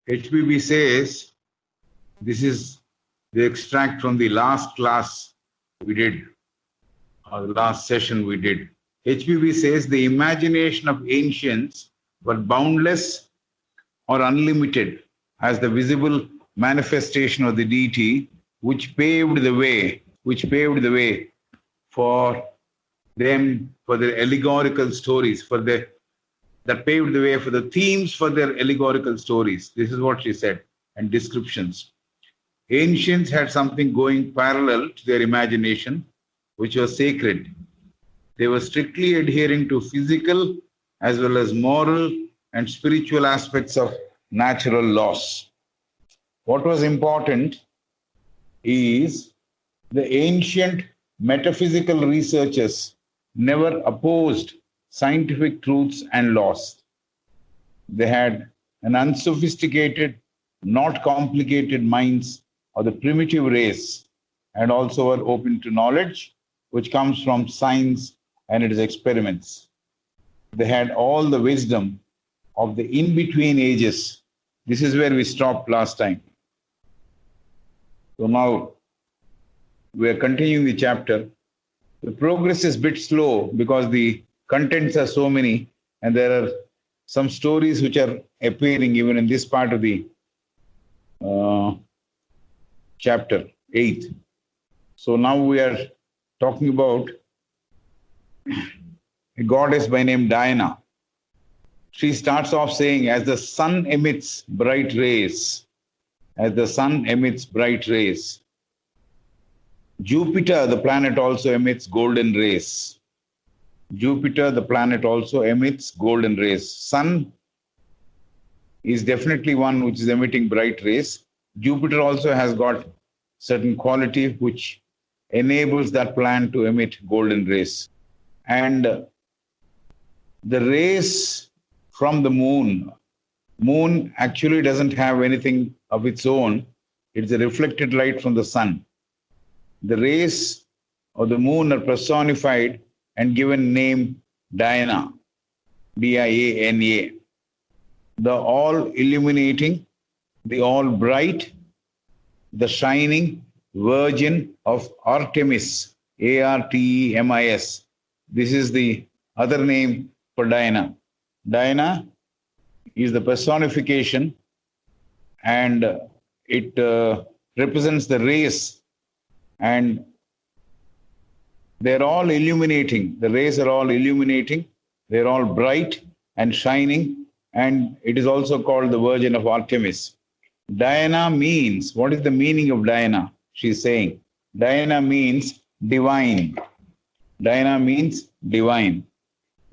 HBB says, this is the extract from the last class we did, or the last session we did. HBB says the imagination of ancients were boundless or unlimited as the visible manifestation of the deity, which paved the way for them, for their allegorical stories, that paved the way for the themes for their allegorical stories. This is what she said, and descriptions. Ancients had something going parallel to their imagination, which was sacred. They were strictly adhering to physical as well as moral and spiritual aspects of natural laws. What was important is the ancient metaphysical researchers never opposed scientific truths and laws. They had an unsophisticated, not complicated minds of the primitive race, and also were open to knowledge which comes from science and its experiments. They had all the wisdom of the in-between ages. This is where we stopped last time. So now we are continuing the chapter. The progress is a bit slow because the contents are so many, and there are some stories which are appearing even in this part of the chapter 8. So now we are talking about a goddess by name Diana. She starts off saying, as the sun emits bright rays, Jupiter, the planet, also emits golden rays. Sun is definitely one which is emitting bright rays. Jupiter also has got certain quality which enables that planet to emit golden rays. And the rays from the moon actually doesn't have anything of its own. It's a reflected light from the sun. The rays of the moon are personified and given name Diana, Diana. The all illuminating, the all bright, the shining virgin of Artemis, Artemis. This is the other name for Diana. Diana is the personification, and it represents the rays, and they're all illuminating. The rays are all illuminating. They're all bright and shining, and it is also called the Virgin of Artemis. Diana means, what is the meaning of Diana? She's saying, Diana means divine. Diana means divine.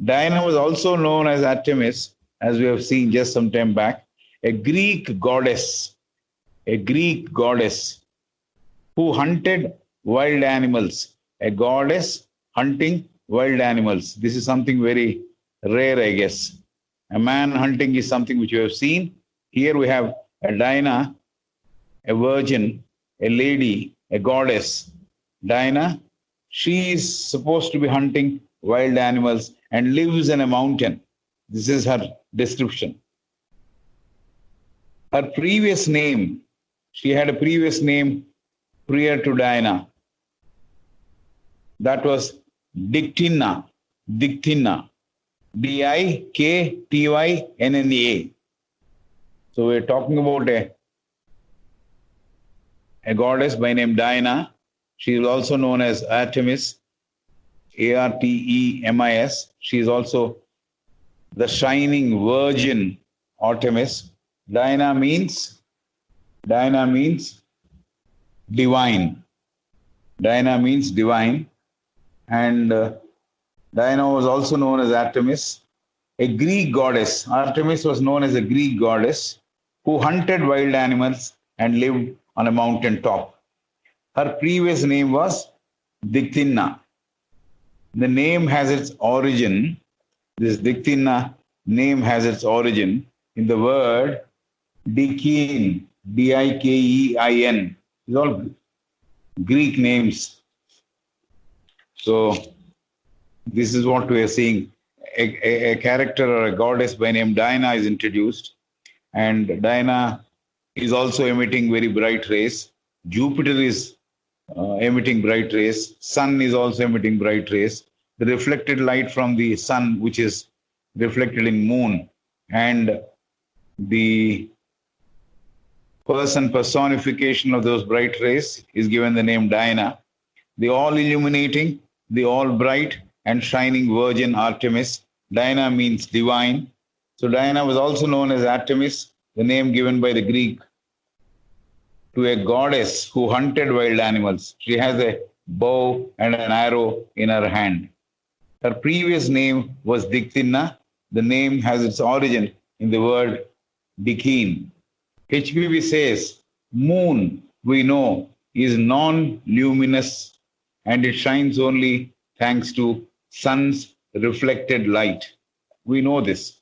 Diana was also known as Artemis, as we have seen just some time back, a Greek goddess who hunted wild animals, a goddess hunting wild animals. This is something very rare, I guess. A man hunting is something which you have seen. Here we have a Diana, a virgin, a lady, a goddess. Diana, she is supposed to be hunting wild animals and lives in a mountain. This is her description. Her previous name, she had a previous name prior to Diana. That was Dictynna, Diktynna, Diktynna. So we're talking about a goddess by name Diana. She is also known as Artemis, Artemis. She is also the shining virgin Artemis. Diana means divine. Diana means divine. And Diana was also known as Artemis, a Greek goddess. Artemis was known as a Greek goddess who hunted wild animals and lived on a mountain top. Her previous name was Dictynna. The name has its origin, this Dictynna name has its origin in the word Dikein, Dikein. These are all Greek names. So this is what we are seeing. A character or a goddess by name Diana is introduced, and Diana is also emitting very bright rays. Jupiter is emitting bright rays. Sun is also emitting bright rays. The reflected light from the sun, which is reflected in moon, and the person personification of those bright rays is given the name Diana. The all illuminating, the all bright and shining Virgin Artemis. Diana means divine. So Diana was also known as Artemis, the name given by the Greek to a goddess who hunted wild animals. She has a bow and an arrow in her hand. Her previous name was Dictynna. The name has its origin in the word Dikine. HPB says, moon, we know, is non-luminous and it shines only thanks to sun's reflected light. We know this,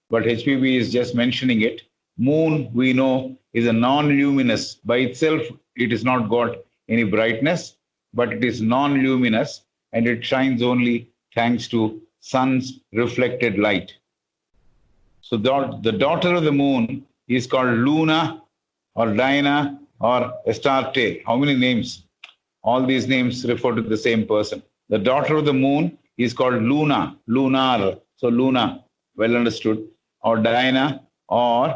but HPB is just mentioning it. Moon, we know, is a non-luminous. By itself, it has not got any brightness, but it is non-luminous and it shines only thanks to sun's reflected light. So the daughter of the moon is called Luna or Diana or Astarte. How many names? All these names refer to the same person. The daughter of the moon is called Luna, lunar. So Luna, well understood, or Diana or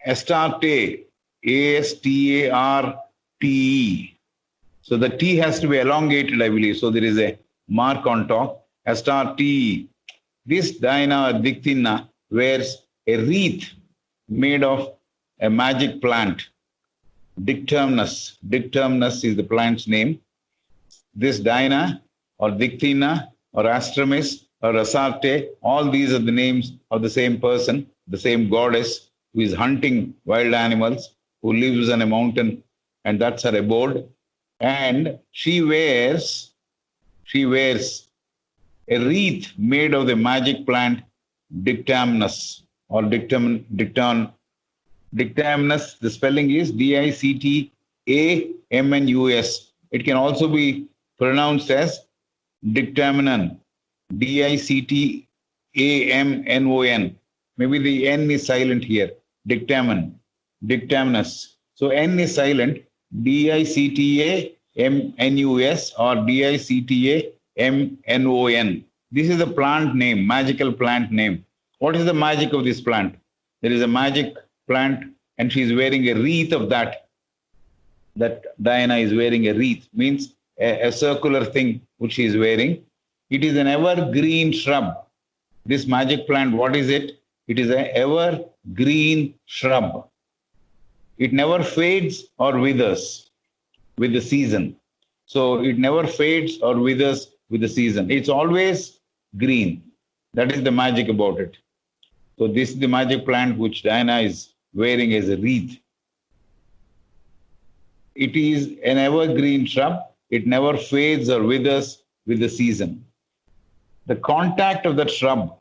Astarte, Astarte. So the T has to be elongated, I believe. So there is a mark on top. Astarte. This Diana or Dictynna wears a wreath made of a magic plant, Dictymnus. Dictymnus is the plant's name. This Diana or Dictynna or Astramis or Astarte, all these are the names of the same person, the same goddess who is hunting wild animals, who lives on a mountain, and that's her abode. And she wears a wreath made of the magic plant Dictymnus or Dictymnus. The spelling is Dictamnus. It can also be pronounced as Dictamnon, Dictamnon. Maybe the N is silent here. Dictamnus. So N is silent. Dictamnus or Dictamnon. This is the plant name, magical plant name. What is the magic of this plant? There is a magic plant and she is wearing a wreath of that. That Diana is wearing a wreath, means a circular thing which she is wearing. It is an evergreen shrub. This magic plant, what is it? It is an evergreen shrub. It never fades or withers with the season. So it never fades or withers with the season. It's always green. That is the magic about it. So this is the magic plant which Diana is wearing as a wreath. It is an evergreen shrub. It never fades or withers with the season. The contact of that shrub,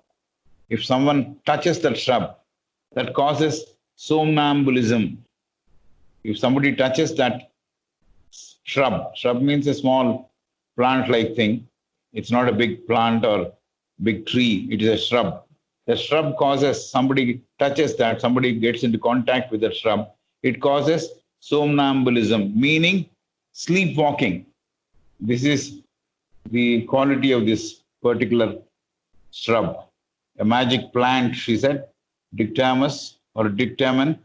if someone touches that shrub, that causes somnambulism. If somebody touches that shrub means a small plant-like thing. It's not a big plant or big tree. It is a shrub. The shrub causes, somebody touches that, somebody gets into contact with the shrub, it causes somnambulism, meaning sleepwalking. This is the quality of this particular shrub. A magic plant, she said, Dictymnus or Dictamnon.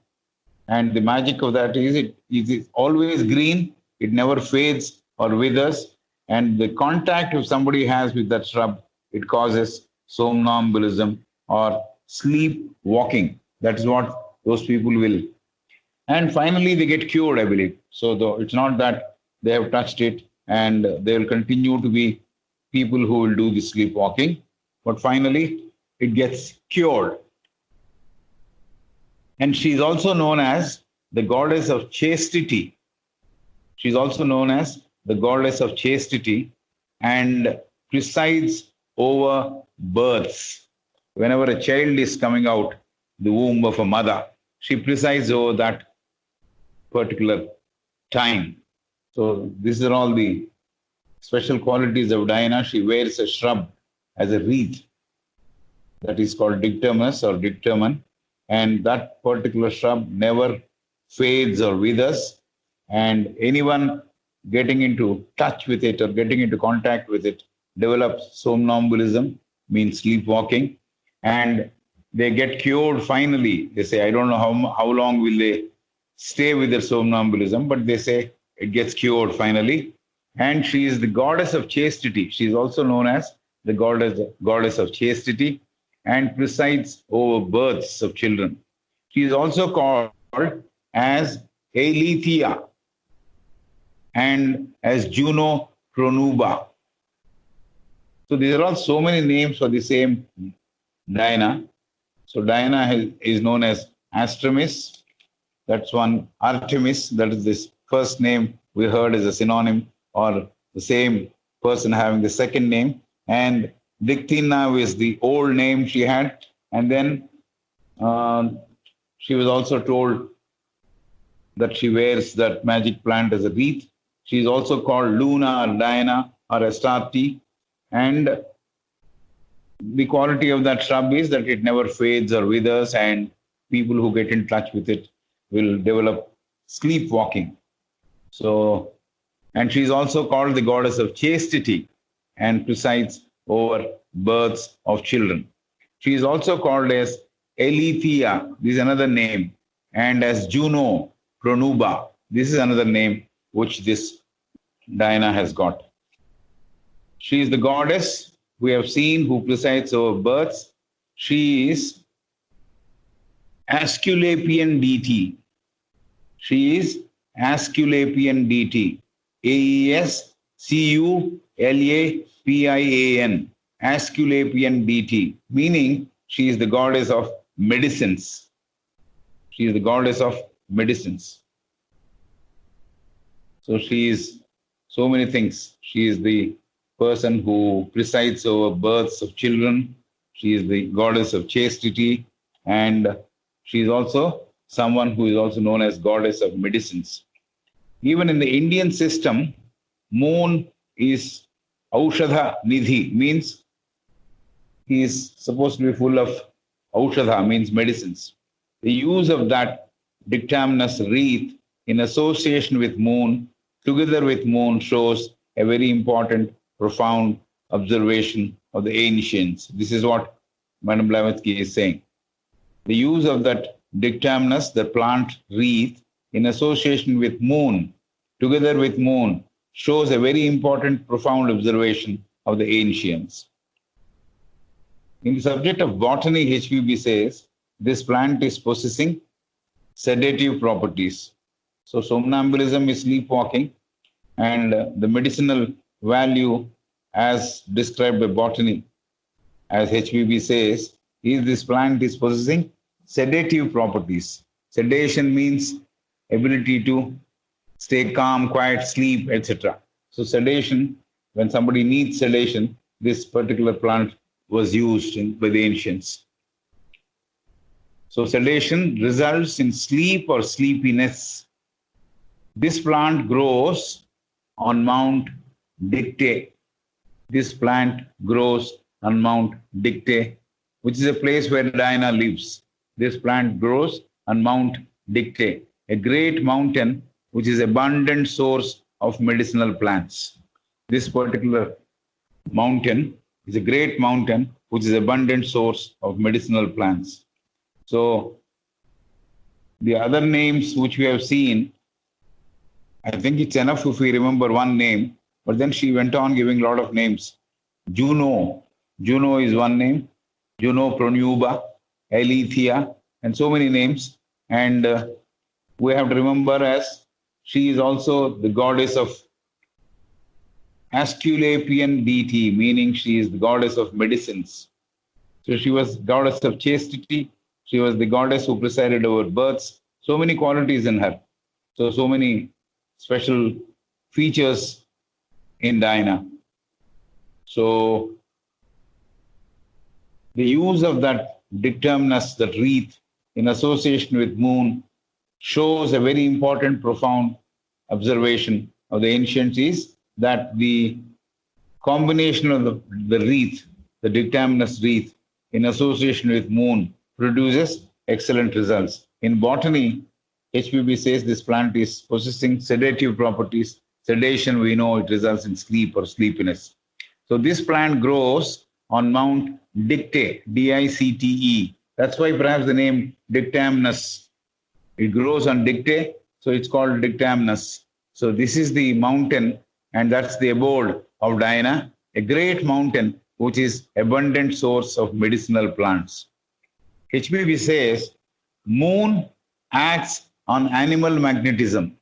And the magic of that is it is always green, it never fades or withers. And the contact if somebody has with that shrub, it causes somnambulism or sleepwalking. That is what those people will. And finally, they get cured, I believe. So it's not that they have touched it and they will continue to be people who will do the sleepwalking, but finally it gets cured. And she is also known as the goddess of chastity. She is also known as the goddess of chastity and presides over births. Whenever a child is coming out the womb of a mother, she presides over that particular time. So these are all the special qualities of Diana. She wears a shrub as a wreath that is called Dictymnus or Dictamnon, and that particular shrub never fades or withers, and anyone getting into touch with it or getting into contact with it develops somnambulism, means sleepwalking, and they get cured finally. They say, I don't know how long will they stay with their somnambulism, but they say it gets cured finally. And she is the goddess of chastity. She is also known as the goddess of chastity and presides over births of children. She is also called as Aletheia and as Juno Pronuba. So these are all so many names for the same Diana. So Diana is known as Astramis. That's one. Artemis, that is this first name we heard as a synonym, or the same person having the second name. And Dictina is the old name she had. And then she was also told that she wears that magic plant as a wreath. She is also called Luna or Diana or Astarte. And the quality of that shrub is that it never fades or withers, and people who get in touch with it will develop sleepwalking. So, and she's also called the goddess of chastity and presides over births of children. She is also called as Aletheia, this is another name, and as Juno Pronuba, this is another name which this Diana has got. She is the goddess we have seen who presides over births. She is Aesculapian deity. She is Aesculapian deity. Aesculapian, Aesculapian deity, meaning she is the goddess of medicines. She is the goddess of medicines. So she is so many things. She is the person who presides over births of children. She is the goddess of chastity, and she is also someone who is also known as goddess of medicines. Even in the Indian system, moon is Aushadha Nidhi, means he is supposed to be full of Aushadha, means medicines. The use of that dictamnus wreath in association with moon, together with moon, shows a very important, profound observation of the ancients. This is what Madam Blavatsky is saying. The use of that dictamnus, the plant wreath, in association with moon, together with moon, shows a very important, profound observation of the ancients. In the subject of botany, HPB says, this plant is possessing sedative properties. So somnambulism is sleepwalking, and the medicinal value as described by botany, as HPB says, is this plant is possessing sedative properties. Sedation means ability to stay calm, quiet, sleep, etc. So sedation, when somebody needs sedation, this particular plant was used by the ancients. So sedation results in sleep or sleepiness. This plant grows on Mount Dicte. This plant grows on Mount Dicte, which is a place where Diana lives. This plant grows on Mount Dicte, a great mountain which is abundant source of medicinal plants. This particular mountain is a great mountain which is abundant source of medicinal plants. So the other names which we have seen, I think it's enough if we remember one name, but then she went on giving a lot of names. Juno is one name, Juno Pronuba, Aletheia, and so many names. And we have to remember as she is also the goddess of Aesculapian deity, meaning she is the goddess of medicines. So she was goddess of chastity. She was the goddess who presided over births. So many qualities in her. So many special features in Diana. So the use of that dictamnus, that wreath, in association with moon, shows a very important, profound observation of the ancients is that the combination of the wreath, the dictamnus wreath, in association with moon produces excellent results. In botany, HPB says this plant is possessing sedative properties. Sedation, we know it results in sleep or sleepiness. So this plant grows on Mount Dicte, Dicte. That's why perhaps the name Dictamnus. It grows on Dicte, so it's called Dictamnus. So this is the mountain, and that's the abode of Diana, a great mountain which is abundant source of medicinal plants. HBB says moon acts on animal magnetism.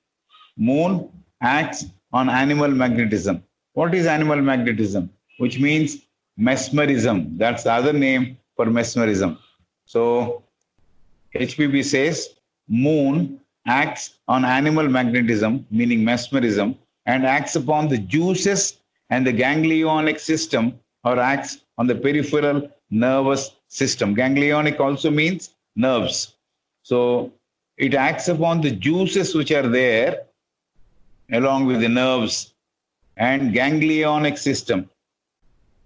Moon acts on animal magnetism. What is animal magnetism? Which means mesmerism. That's the other name for mesmerism. So HPB says moon acts on animal magnetism, meaning mesmerism, and acts upon the juices and the ganglionic system, or acts on the peripheral nervous system. Ganglionic also means nerves. So it acts upon the juices which are there along with the nerves and ganglionic system,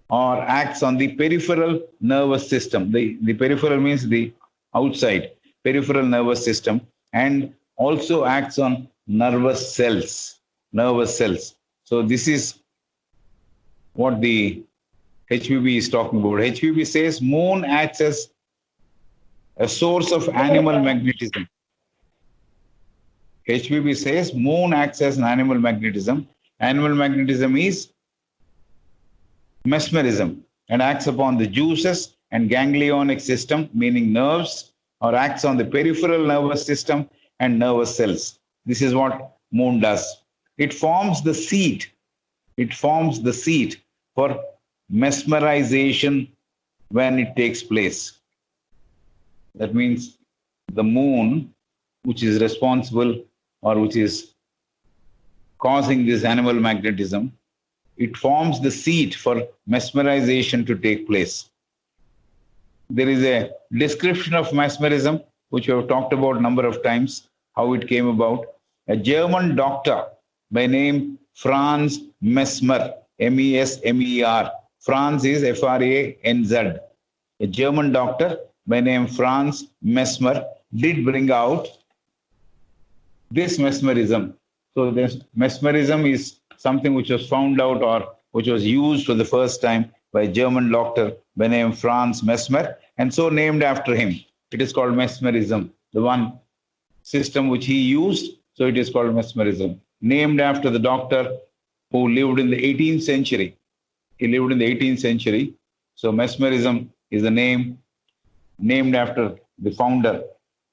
or acts on the peripheral nervous system. The peripheral means the outside, peripheral nervous system, and also acts on nervous cells. So this is what the HPB is talking about. HPB says moon acts as a source of animal magnetism. HPB says moon acts as an animal magnetism. Animal magnetism is mesmerism and acts upon the juices and ganglionic system, meaning nerves, or acts on the peripheral nervous system and nervous cells. This is what moon does. It forms the seat. It forms the seat for mesmerization when it takes place. That means the moon, which is responsible or which is causing this animal magnetism, it forms the seat for mesmerization to take place. There is a description of mesmerism, which we have talked about a number of times, how it came about. A German doctor by name Franz Mesmer, Mesmer. Franz is Franz. A German doctor by name Franz Mesmer did bring out this mesmerism. So this mesmerism is something which was found out or which was used for the first time by a German doctor by name Franz Mesmer, and so named after him. It is called mesmerism, the one system which he used, so it is called mesmerism. Named after the doctor who lived in the 18th century. He lived in the 18th century. So mesmerism is the name named after the founder,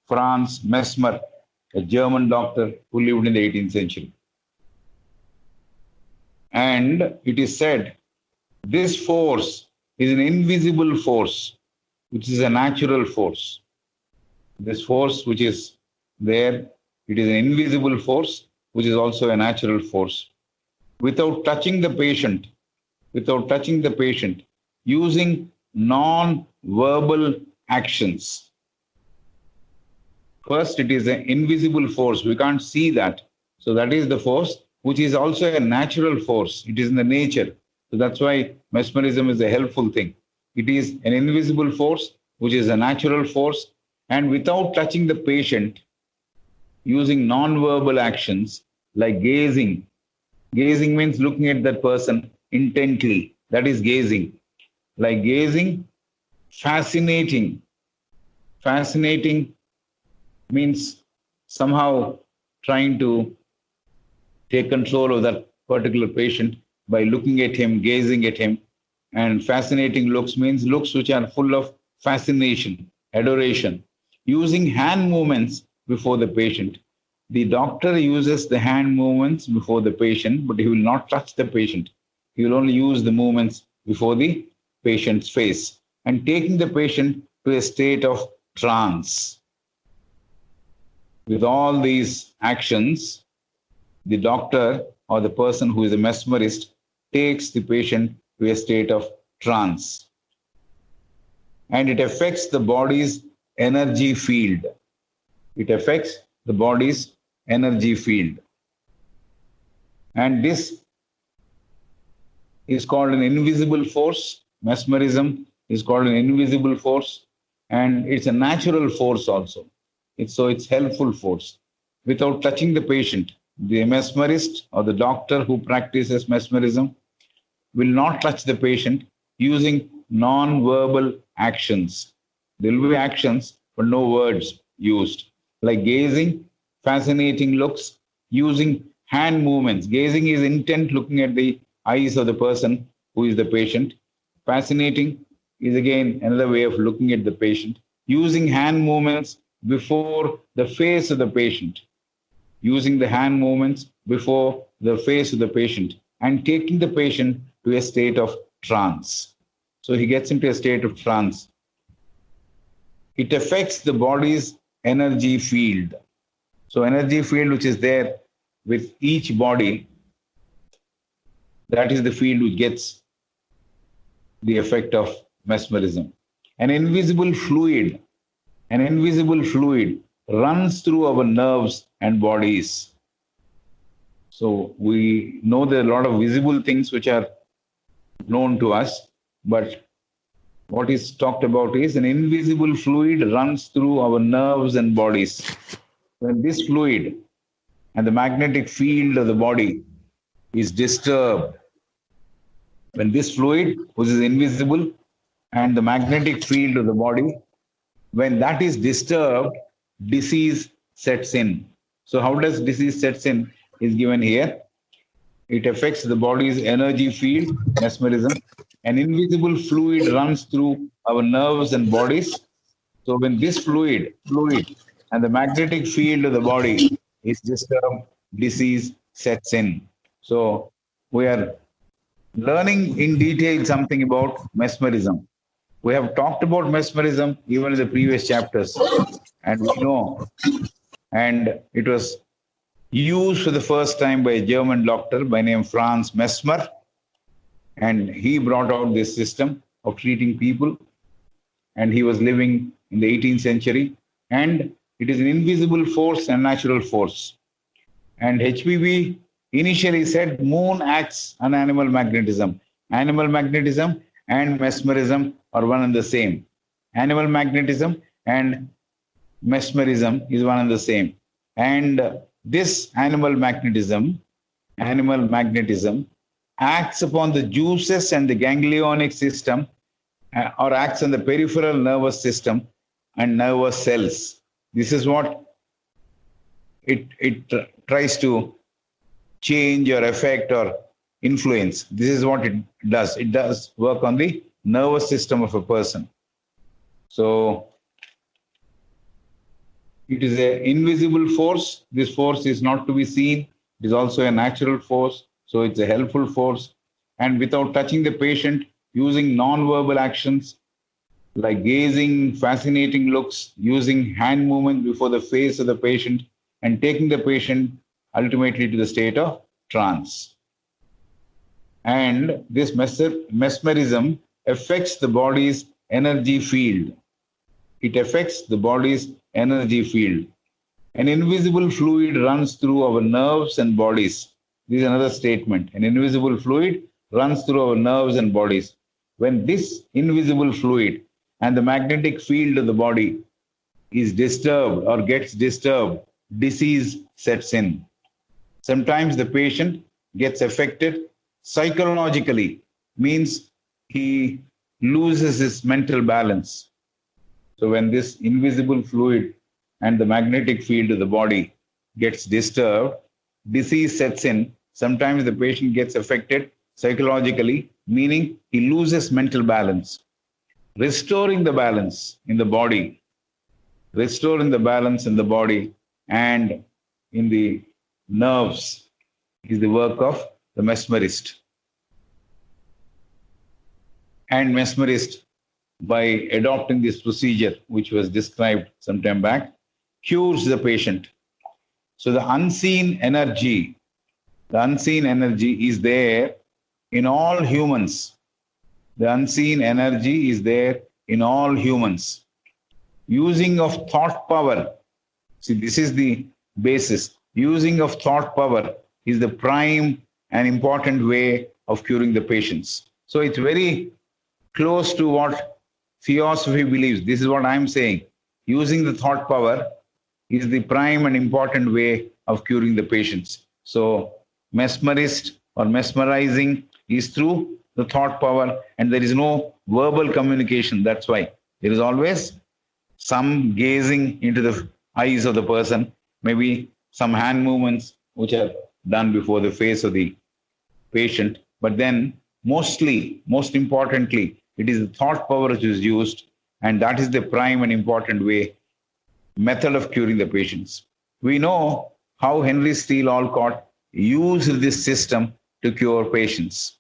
Franz Mesmer, a German doctor who lived in the 18th century. And it is said this force is an invisible force, which is a natural force. This force which is there, it is an invisible force, which is also a natural force. Without touching the patient, using non-verbal actions. First, it is an invisible force. We can't see that. So that is the force, which is also a natural force. It is in the nature. So that's why mesmerism is a helpful thing. It is an invisible force, which is a natural force. And without touching the patient, using non-verbal actions like gazing. Gazing means looking at that person intently. That is gazing. Like gazing, fascinating. Fascinating means somehow trying to take control of that particular patient by looking at him, gazing at him. And fascinating looks means looks which are full of fascination, adoration. Using hand movements before the patient. The doctor uses the hand movements before the patient, but he will not touch the patient. He will only use the movements before the patient's face and taking the patient to a state of trance. With all these actions, the doctor or the person who is a mesmerist takes the patient to a state of trance. And it affects the body's energy field. It affects the body's energy field. And this is called an invisible force. Mesmerism is called an invisible force, and it's a natural force also. It's helpful force. without touching the patient. The mesmerist or the doctor who practices mesmerism will not touch the patient using non-verbal actions. There will be actions, but no words used, like gazing, fascinating looks, using hand movements. Gazing is intent looking at the eyes of the person who is the patient. Fascinating is again another way of looking at the patient. Using hand movements before the face of the patient, using the hand movements before the face of the patient, and taking the patient to a state of trance. So he gets into a state of trance. It affects the body's energy field. So energy field which is there with each body, that is the field which gets the effect of mesmerism. An invisible fluid runs through our nerves and bodies. So we know there are a lot of visible things which are known to us, but what is talked about is an invisible fluid runs through our nerves and bodies. When this fluid and the magnetic field of the body is disturbed, when this fluid, which is invisible, and the magnetic field of the body, when that is disturbed, disease sets in. So how does disease sets in is given here. It affects the body's energy field, mesmerism. An invisible fluid runs through our nerves and bodies. So when this fluid and the magnetic field of the body is disturbed, disease sets in. So we are learning in detail something about mesmerism. We have talked about mesmerism even in the previous chapters, and we know, and it was used for the first time by a German doctor by name Franz Mesmer, and he brought out this system of treating people, and he was living in the 18th century, and it is an invisible force and natural force. And HPV initially said moon acts on animal magnetism. Animal magnetism and mesmerism are one and the same. Animal magnetism and mesmerism is one and the same. And this animal magnetism acts upon the juices and the ganglionic system, or acts on the peripheral nervous system and nervous cells. This is what it tries to change or affect or influence. This is what it does. It does work on the nervous system of a person. So it is an invisible force. This force is not to be seen. It is also a natural force. So it's a helpful force. And without touching the patient, using non-verbal actions like gazing, fascinating looks, using hand movement before the face of the patient, and taking the patient ultimately to the state of trance. And this mesmerism affects the body's energy field. It affects the body's energy field. An invisible fluid runs through our nerves and bodies. This is another statement. An invisible fluid runs through our nerves and bodies. When this invisible fluid and the magnetic field of the body is disturbed or gets disturbed, disease sets in. Sometimes the patient gets affected psychologically, means he loses his mental balance. So when this invisible fluid and the magnetic field of the body gets disturbed, disease sets in. Sometimes the patient gets affected psychologically, meaning he loses mental balance. Restoring the balance in the body, and in the nerves is the work of the mesmerist. And mesmerist, by adopting this procedure, which was described some time back, cures the patient. So the unseen energy is there in all humans. The unseen energy is there in all humans. Using of thought power. See, this is the basis. Using of thought power is the prime and important way of curing the patients. So it's very close to what theosophy believes. This is what I'm saying. Using the thought power is the prime and important way of curing the patients. So mesmerist or mesmerizing is through the thought power, and there is no verbal communication. That's why there is always some gazing into the eyes of the person, maybe some hand movements which are done before the face of the patient. But then, mostly, most importantly, it is the thought power which is used, and that is the prime and important way method of curing the patients. We know how Henry Steele Olcott used this system to cure patients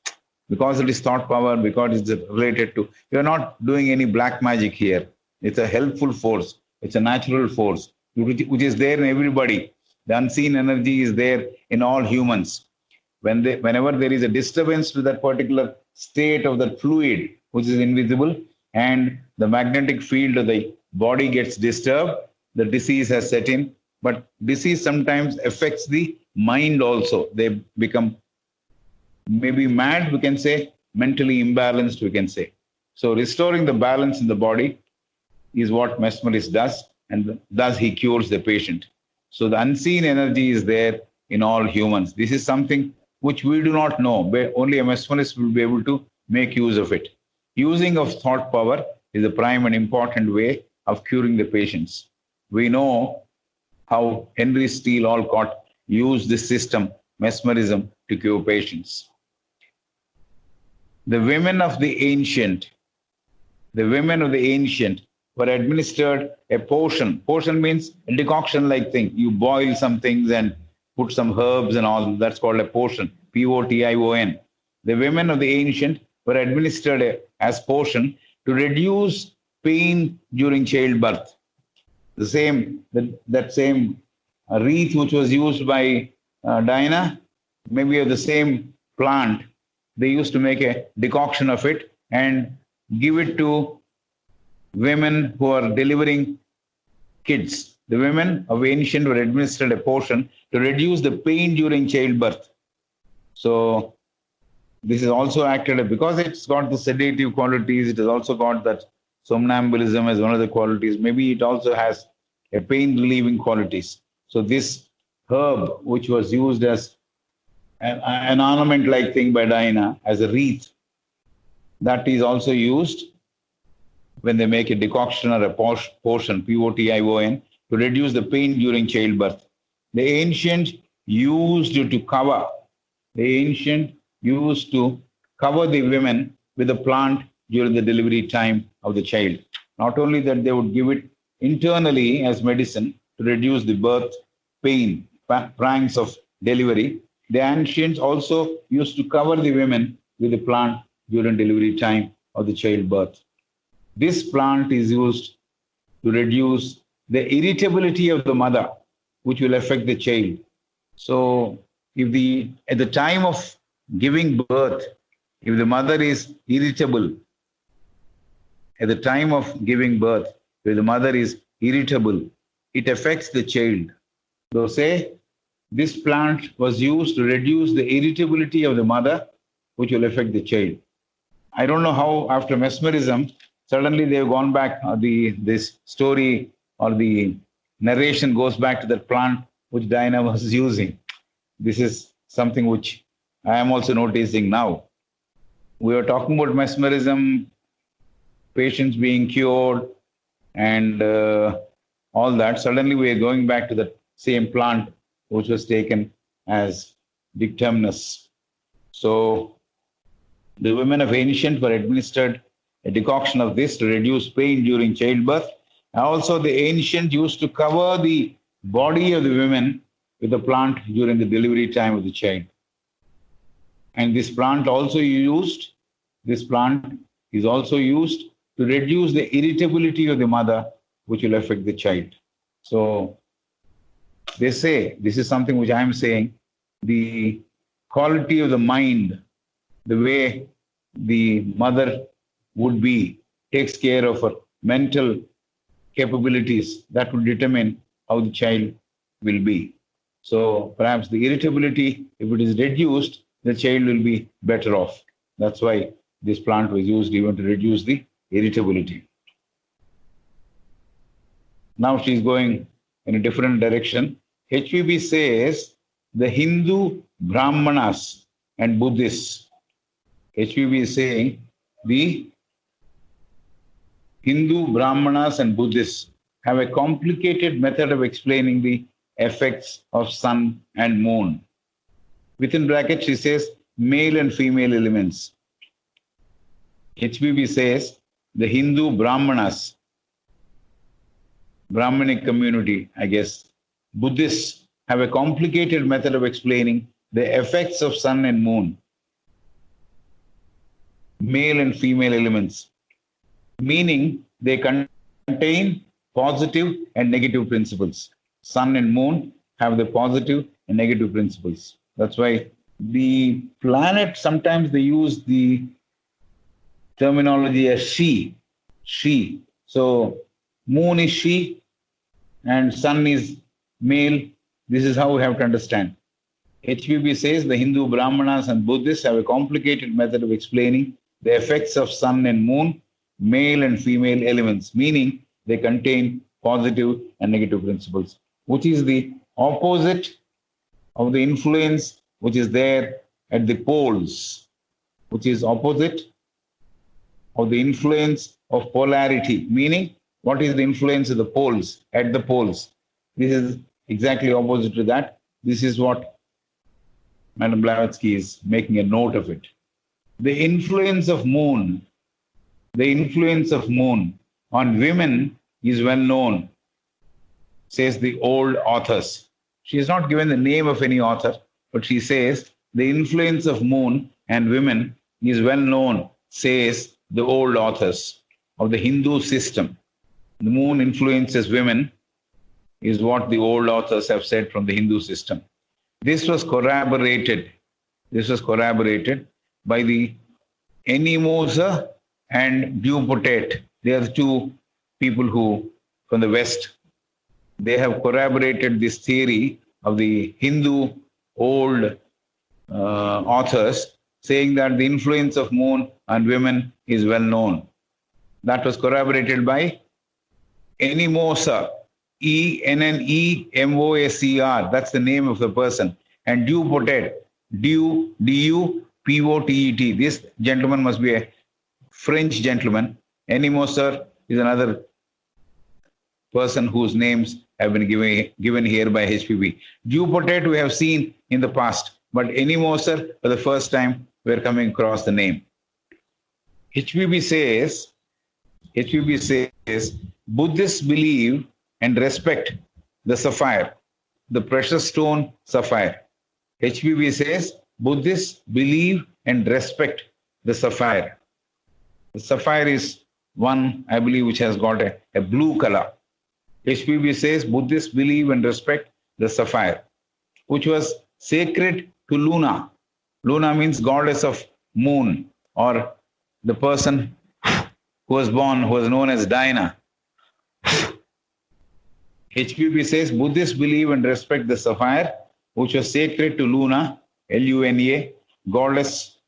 because it is thought power, because it's related to, you're not doing any black magic here. It's a helpful force, it's a natural force, which is there in everybody. The unseen energy is there in all humans. Whenever there is a disturbance to that particular state of that fluid, which is invisible, and the magnetic field of the body gets disturbed, the disease has set in. But disease sometimes affects the mind also. They become maybe mad, we can say, mentally imbalanced, we can say. So restoring the balance in the body is what mesmerist does, and thus he cures the patient. So the unseen energy is there in all humans. This is something which we do not know, but only a mesmerist will be able to make use of it. Using of thought power is a prime and important way of curing the patients. We know how Henry Steele Olcott used this system, mesmerism, to cure patients. The women of the ancient were administered a potion. Potion means a decoction-like thing. You boil some things and put some herbs and all. That's called a potion, P-O-T-I-O-N. The women of the ancient were administered as potion to reduce pain during childbirth. That same wreath which was used by Diana, maybe of the same plant, they used to make a decoction of it and give it to women who are delivering kids. The women of ancient were administered a potion to reduce the pain during childbirth. So this is also acted, because it's got the sedative qualities, it has also got that somnambulism as one of the qualities. Maybe it also has a pain relieving qualities. So this herb, which was used as an ornament like thing by Diana as a wreath, that is also used when they make a decoction or a potion, P-O-T-I-O-N, to reduce the pain during childbirth. The ancient used to cover the women with a plant during the delivery time of the child. Not only that, they would give it internally as medicine to reduce the birth pain, pangs of delivery. The ancients also used to cover the women with a plant during delivery time of the childbirth. This plant is used to reduce the irritability of the mother, which will affect the child. So at the time of giving birth, if the mother is irritable, at the time of giving birth, if the mother is irritable, it affects the child. So say this plant was used to reduce the irritability of the mother, which will affect the child. I don't know how after mesmerism, suddenly they've gone back, this story or the narration goes back to that plant which Diana was using. This is something which I am also noticing now. We were talking about mesmerism, patients being cured, and all that. Suddenly we are going back to the same plant which was taken as dictamnus. So the women of ancient were administered a decoction of this to reduce pain during childbirth. Also, the ancient used to cover the body of the women with a plant during the delivery time of the child. And this plant is also used to reduce the irritability of the mother, which will affect the child. So they say, this is something which I am saying, the quality of the mind, the way the mother would be, takes care of her mental capabilities, that will determine how the child will be. So perhaps the irritability, if it is reduced, the child will be better off. That's why this plant was used even to reduce the irritability. Now she's going in a different direction. HPB says the Hindu Brahmanas and Buddhists. HPB is saying the Hindu Brahmanas and Buddhists have a complicated method of explaining the effects of sun and moon. Within brackets, she says male and female elements. HPB says the Hindu Brahmanas, Brahmanic community, I guess, Buddhists have a complicated method of explaining the effects of sun and moon, male and female elements, meaning they contain positive and negative principles. Sun and moon have the positive and negative principles. That's why the planet, sometimes they use the terminology as she. So moon is she and sun is male. This is how we have to understand. HPB says the Hindu Brahmanas and Buddhists have a complicated method of explaining the effects of sun and moon, male and female elements, meaning they contain positive and negative principles, which is the opposite of the influence which is there at the poles, which is opposite of the influence of polarity, meaning what is the influence of the poles, at the poles. This is exactly opposite to that. This is what Madam Blavatsky is making a note of it. The influence of moon on women is well known, says the old authors. She has not given the name of any author, but she says the influence of moon and women is well known, says the old authors of the Hindu system. The moon influences women is what the old authors have said from the Hindu system. This was corroborated by the Ennemoser and Dupotet. They are the two people who, from the West, they have corroborated this theory of the Hindu old authors, saying that the influence of moon on women is well known. That was corroborated by Ennemoser, Ennemoser. That's the name of the person. And Dupotet, Dupotet. This gentleman must be a French gentleman. Ennemoser is another person whose names have been given here by HPB. Dupotet we have seen in the past, but Ennemoser for the first time we're coming across the name. HPB says Buddhists believe and respect the sapphire, the precious stone sapphire. HPB says Buddhists believe and respect the sapphire. The sapphire is one, I believe, which has got a blue color. HPB says Buddhists believe and respect the sapphire, which was sacred to Luna. Luna means goddess of moon, or the person who was born, who was known as Dinah. HPB says Buddhists believe and respect the sapphire, which was sacred to Luna, Luna, goddess,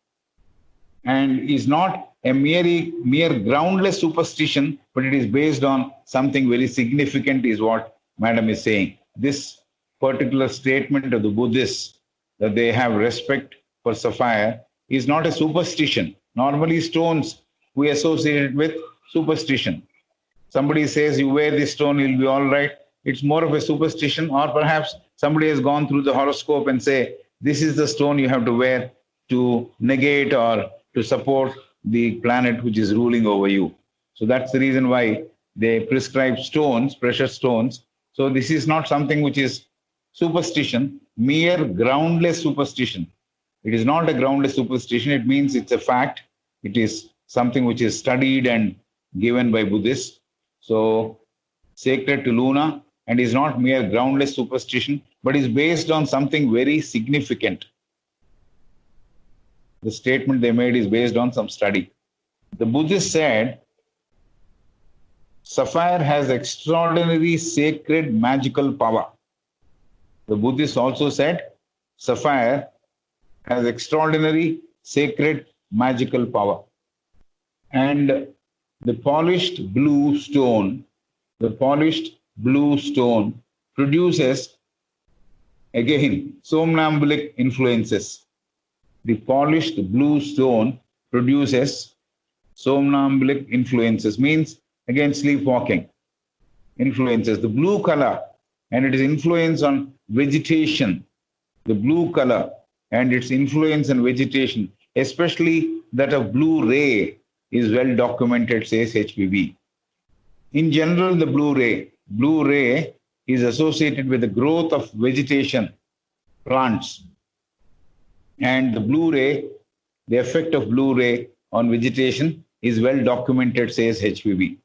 and is not a mere groundless superstition, but it is based on something very significant, is what Madam is saying. This particular statement of the Buddhists, that they have respect for sapphire, is not a superstition. Normally stones we associate it with superstition. Somebody says you wear this stone, you'll be all right. It's more of a superstition, or perhaps somebody has gone through the horoscope and say, this is the stone you have to wear to negate or to support the planet which is ruling over you. So that's the reason why they prescribe stones, precious stones. So this is not something which is superstition, mere groundless superstition. It is not a groundless superstition. It means it's a fact. It is something which is studied and given by Buddhists. So sacred to Luna, and is not mere groundless superstition, but is based on something very significant. The statement they made is based on some study. The Buddhists said, sapphire has extraordinary sacred magical power. The Buddhists also said, sapphire has extraordinary sacred magical power. And the polished blue stone produces, again, somnambulic influences. The polished blue stone produces somnambulic influences, means again sleepwalking influences. The blue color and its influence on vegetation, the blue color and its influence on vegetation, especially that of blue ray, is well documented, says HPB. In general, the blue ray is associated with the growth of vegetation, plants. And the blue ray, the effect of blue ray on vegetation is well documented, says HPB.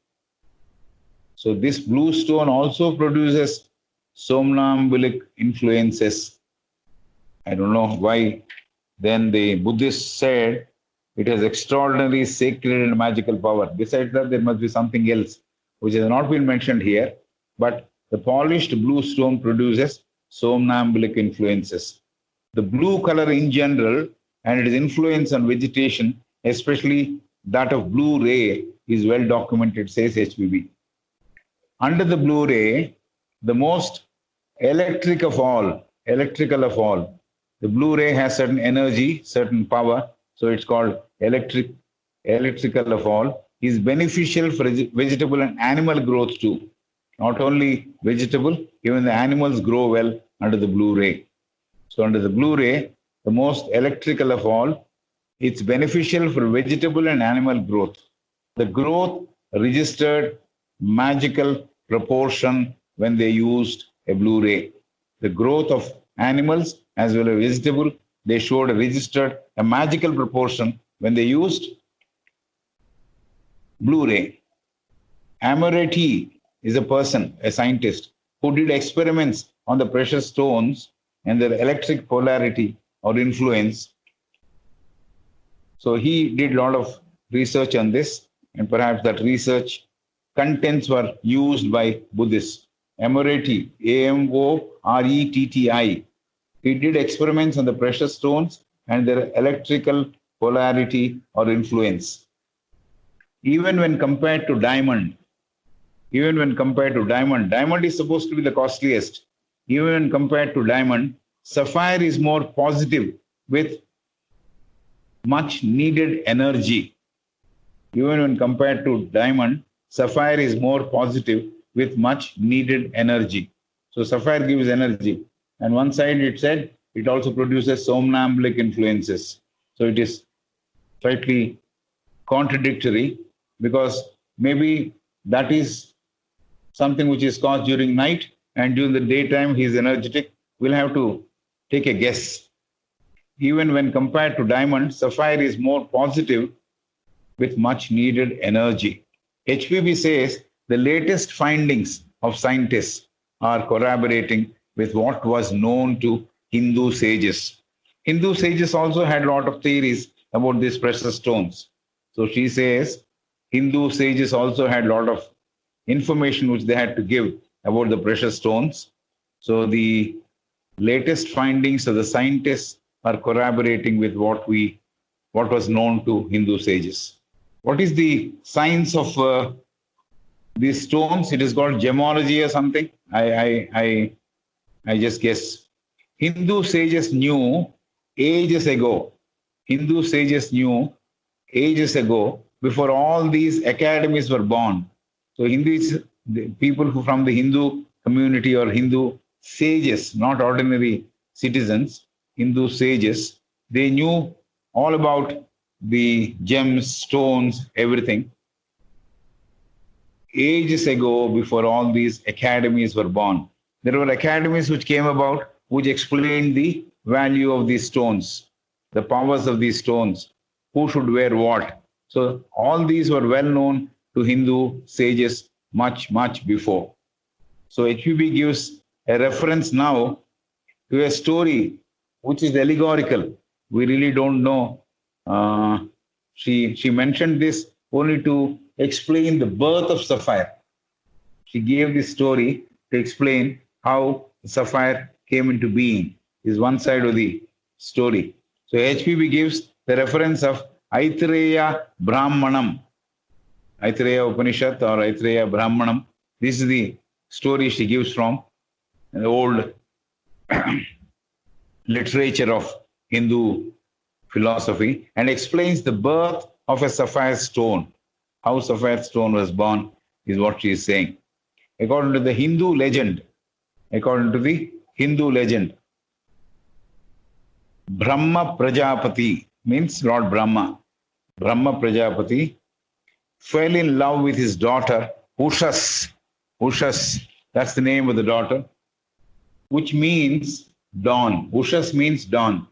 So this blue stone also produces somnambulic influences. I don't know why then the Buddhists said it has extraordinary sacred and magical power. Besides that, there must be something else which has not been mentioned here, but the polished blue stone produces somnambulic influences. The blue color in general and its influence on vegetation, especially that of blue ray, is well documented, says HPB. Under the blue ray, the most electrical of all, the blue ray has certain energy, certain power, so it's called electrical of all, is beneficial for vegetable and animal growth too. Not only vegetable, even the animals grow well under the blue ray. So under the blue ray, the most electrical of all, it's beneficial for vegetable and animal growth. The growth registered magical proportion when they used a blue ray. The growth of animals as well as vegetable, they showed registered a magical proportion when they used blue ray. Amoretti is a person, a scientist, who did experiments on the precious stones and their electric polarity or influence. So he did a lot of research on this, and perhaps that research contents were used by Buddhists. Amoretti, Amoretti. He did experiments on the precious stones and their electrical polarity or influence. Even when compared to diamond, diamond is supposed to be the costliest. Even when compared to diamond, sapphire is more positive with much needed energy. Even when compared to diamond, sapphire is more positive with much needed energy. So sapphire gives energy. And one side it said it also produces somnambulic influences. So it is slightly contradictory, because maybe that is something which is caused during night, and during the daytime he is energetic. We'll have to take a guess. Even when compared to diamond, sapphire is more positive with much needed energy. HPB says the latest findings of scientists are corroborating with what was known to Hindu sages. Hindu sages also had a lot of theories about these precious stones. So she says Hindu sages also had a lot of information which they had to give about the precious stones. So the latest findings of the scientists are corroborating with what was known to Hindu sages. What is the science of these stones? It is called gemology or something. I just guess. Hindu sages knew ages ago. Before all these academies were born. So Hindus, the people who from the Hindu community or Hindu sages, not ordinary citizens, Hindu sages, they knew all about the gems, stones, everything. Ages ago, before all these academies were born, there were academies which came about, which explained the value of these stones, the powers of these stones, who should wear what. So all these were well known to Hindu sages much, much before. So HPB gives a reference now to a story which is allegorical. We really don't know. She mentioned this only to explain the birth of sapphire. She gave this story to explain how sapphire came into being, is one side of the story. So HPB gives the reference of Aitareya Brahmanam, Aitareya Upanishad or Aitareya Brahmanam. This is the story she gives from. the old literature of Hindu philosophy, and explains the birth of a sapphire stone. How sapphire stone was born is what she is saying. According to the Hindu legend, Brahma Prajapati means Lord Brahma. Brahma Prajapati fell in love with his daughter Ushas. Ushas, that's the name of the daughter, which means dawn. Ushas means dawn.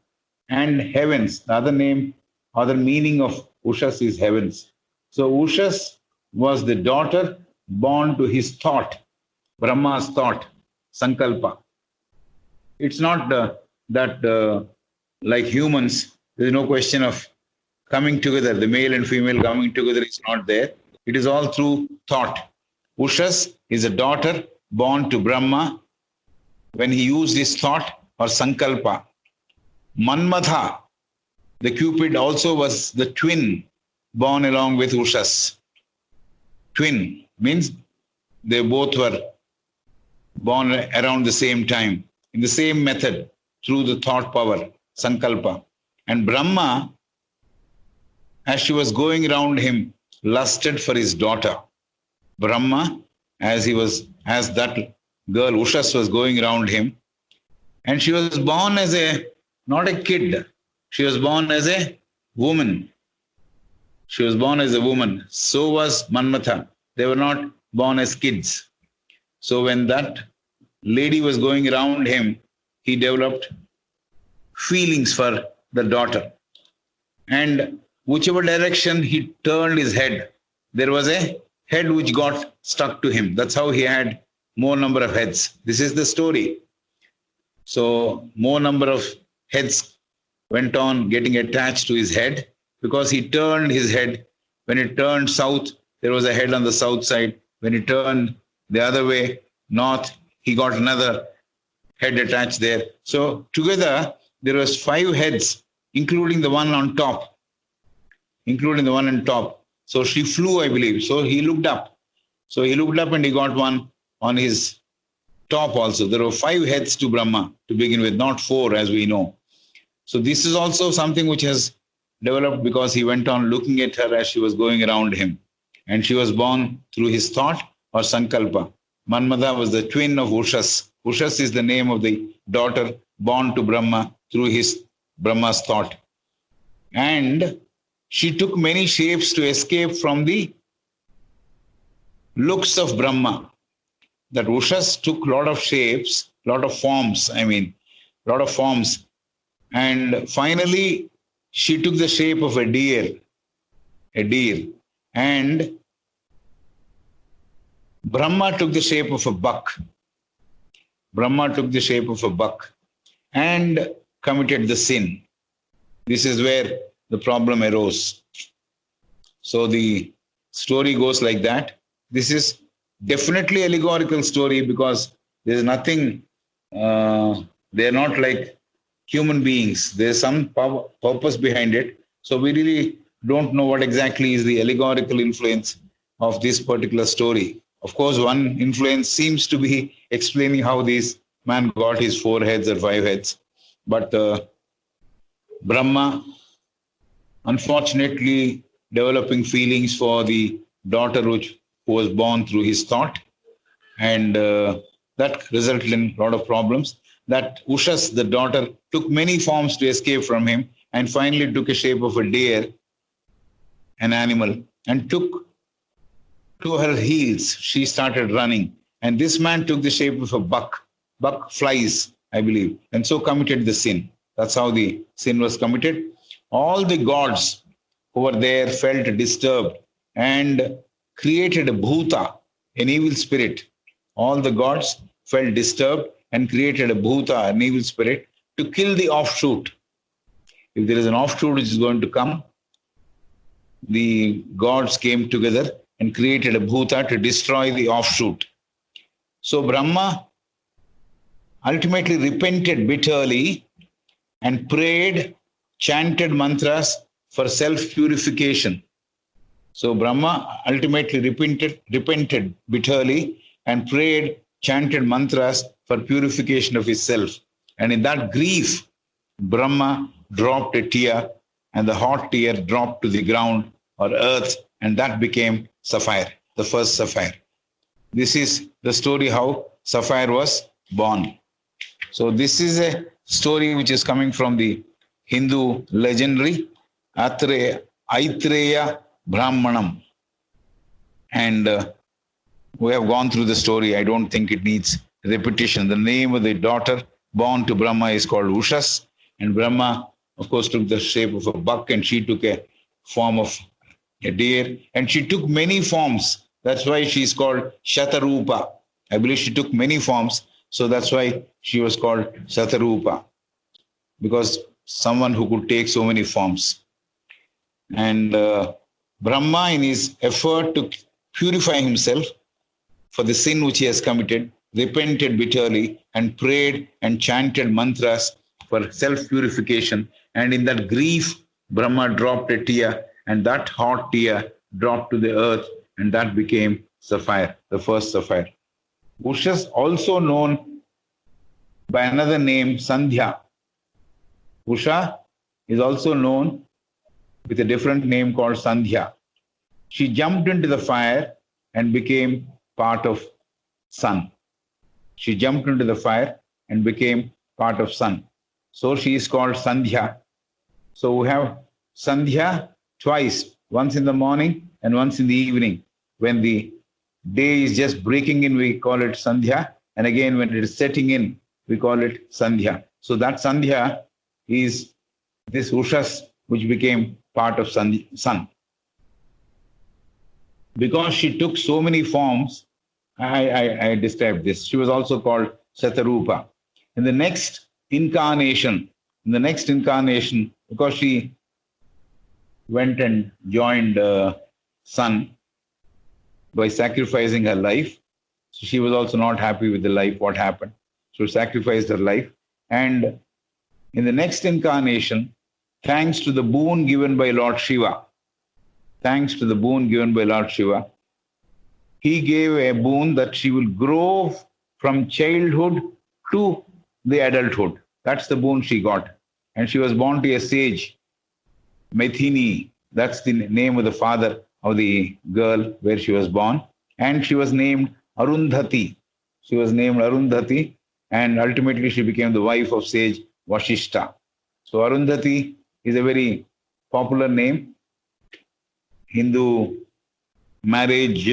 And heavens, the other name, other meaning of Ushas is heavens. So Ushas was the daughter born to his thought, Brahma's thought, Sankalpa. It's not that like humans, there's no question of coming together. The male and female coming together is not there. It is all through thought. Ushas is a daughter born to Brahma when he used his thought or Sankalpa. Manmatha, the Cupid, also was the twin born along with Ushas. Twin means they both were born around the same time, in the same method, through the thought power, Sankalpa. And Brahma, as she was going around him, lusted for his daughter. Brahma, as that girl, Ushas, was going around him, and she was born as not a kid, she was born as a woman. She was born as a woman. So was Manmatha. They were not born as kids. So when that lady was going around him, he developed feelings for the daughter. And whichever direction he turned his head, there was a head which got stuck to him. That's how he had more number of heads. This is the story. So more number of heads went on getting attached to his head because he turned his head. When it turned south, there was a head on the south side. When it turned the other way, north, he got another head attached there. So together, there was 5 heads, including the one on top. So she flew, I believe. So he looked up. And he got one on his top also. There were 5 heads to Brahma to begin with, not 4 as we know. So this is also something which has developed because he went on looking at her as she was going around him. And she was born through his thought or Sankalpa. Manmatha was the twin of Ushas. Ushas is the name of the daughter born to Brahma through his Brahma's thought. And she took many shapes to escape from the looks of Brahma. That Ushas took a lot of shapes, lot of forms. And finally, she took the shape of a deer. And Brahma took the shape of a buck. And committed the sin. This is where the problem arose. So the story goes like that. This is definitely allegorical story because there is nothing, they're not like human beings. There's some purpose behind it. So we really don't know what exactly is the allegorical influence of this particular story. Of course, one influence seems to be explaining how this man got his 4 heads or 5 heads. But Brahma, unfortunately, developing feelings for the daughter who was born through his thought. And that resulted in a lot of problems. That Ushas, the daughter, took many forms to escape from him and finally took a shape of a deer, an animal, and took to her heels. She started running. And this man took the shape of a buck. Buck flies, I believe, and so committed the sin. That's how the sin was committed. All the gods who were there felt disturbed and created a bhuta, an evil spirit. All the gods felt disturbed and created a bhuta, an evil spirit, to kill the offshoot. If there is an offshoot which is going to come, the gods came together and created a bhuta to destroy the offshoot. So Brahma ultimately repented bitterly and prayed, chanted mantras for self-purification. So Brahma ultimately repented bitterly and prayed, chanted mantras for purification of his self. And in that grief, Brahma dropped a tear, and the hot tear dropped to the ground or earth, and that became sapphire, the first sapphire. This is the story how sapphire was born. So this is a story which is coming from the Hindu legendary Aitreya Brahmanam. And we have gone through the story. I don't think it needs repetition. The name of the daughter born to Brahma is called Ushas. And Brahma, of course, took the shape of a buck, and she took a form of a deer. And she took many forms. That's why she's called Shatarupa. I believe she took many forms. So that's why she was called Shatarupa, because someone who could take so many forms. And Brahma, in his effort to purify himself for the sin which he has committed, repented bitterly and prayed and chanted mantras for self-purification. And in that grief, Brahma dropped a tear, and that hot tear dropped to the earth, and that became sapphire, the first sapphire. Ushas, also known by another name, Sandhya. Usha is also known with a different name called Sandhya. She jumped into the fire and became part of sun. She jumped into the fire and became part of sun. So she is called Sandhya. So we have Sandhya twice, once in the morning and once in the evening. When the day is just breaking in, we call it Sandhya. And again, when it is setting in, we call it Sandhya. So that Sandhya is this Ushas, which became part of sun. Because she took so many forms, I described this. She was also called Shatarupa. In the next incarnation, because she went and joined sun by sacrificing her life, so she was also not happy with the life, what happened. So sacrificed her life. And in the next incarnation, thanks to the boon given by Lord Shiva, he gave a boon that she will grow from childhood to the adulthood. That's the boon she got. And she was born to a sage, Maithini. That's the name of the father of the girl where she was born. And she was named Arundhati. And ultimately she became the wife of sage Vashishta. So Arundhati is a very popular name. Hindu marriage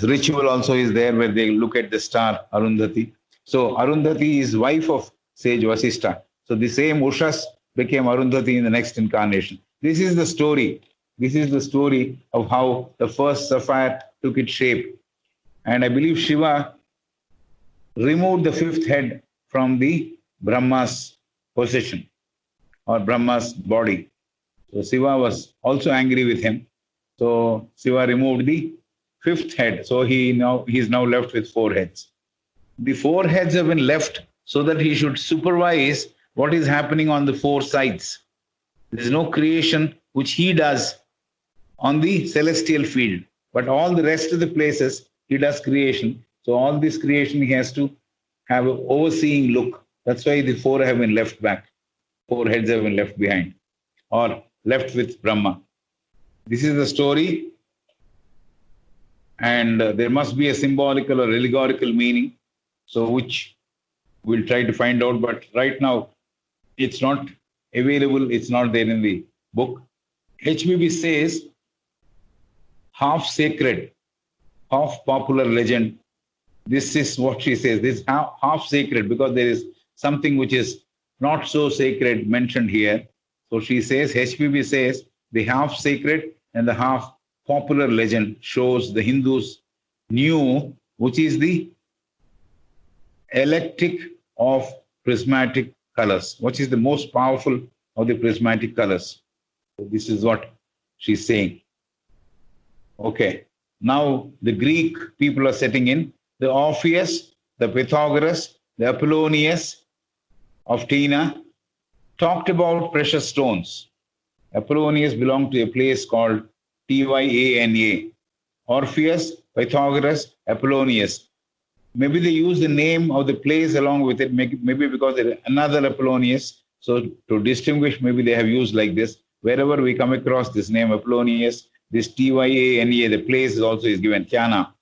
ritual also is there, where they look at the star Arundhati. So Arundhati is wife of sage Vasishta. So the same Ushas became Arundhati in the next incarnation. This is the story. This is the story of how the first sapphire took its shape. And I believe Shiva removed the fifth head from the Brahma's possession or Brahma's body. So Shiva was also angry with him. So Shiva removed the fifth head. So he is now left with 4 heads. The 4 heads have been left so that he should supervise what is happening on the 4 sides. There is no creation which he does on the celestial field, but all the rest of the places he does creation. So all this creation he has to have an overseeing look. That's why the 4 have been left back. 4 heads have been left behind or left with Brahma. This is the story, and there must be a symbolical or allegorical meaning, so which we'll try to find out, but right now it's not available, it's not there in the book. HBB says half sacred, half popular legend. This is what she says, this half sacred, because there is something which is not so sacred mentioned here. So she says, HBB says, the half sacred and the half popular legend shows the Hindus knew which is the electric of prismatic colors, which is the most powerful of the prismatic colors. So this is what she's saying. Okay, now the Greek people are setting in. The Orpheus, the Pythagoras, the Apollonius of Tyana talked about precious stones. Apollonius belonged to a place called Tyana. Orpheus, Pythagoras, Apollonius. Maybe they use the name of the place along with it, maybe because there is another Apollonius. So to distinguish, maybe they have used like this. Wherever we come across this name Apollonius, this Tyana, the place is also is given, Tyana.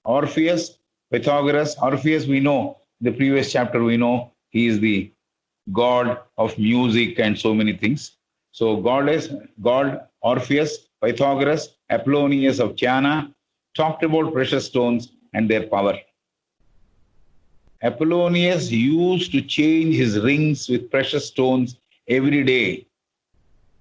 Orpheus, Pythagoras. Orpheus, we know, the previous chapter we know, he is the god of music and so many things. So God, Orpheus, Pythagoras, Apollonius of Tyana talked about precious stones and their power. Apollonius used to change his rings with precious stones every day.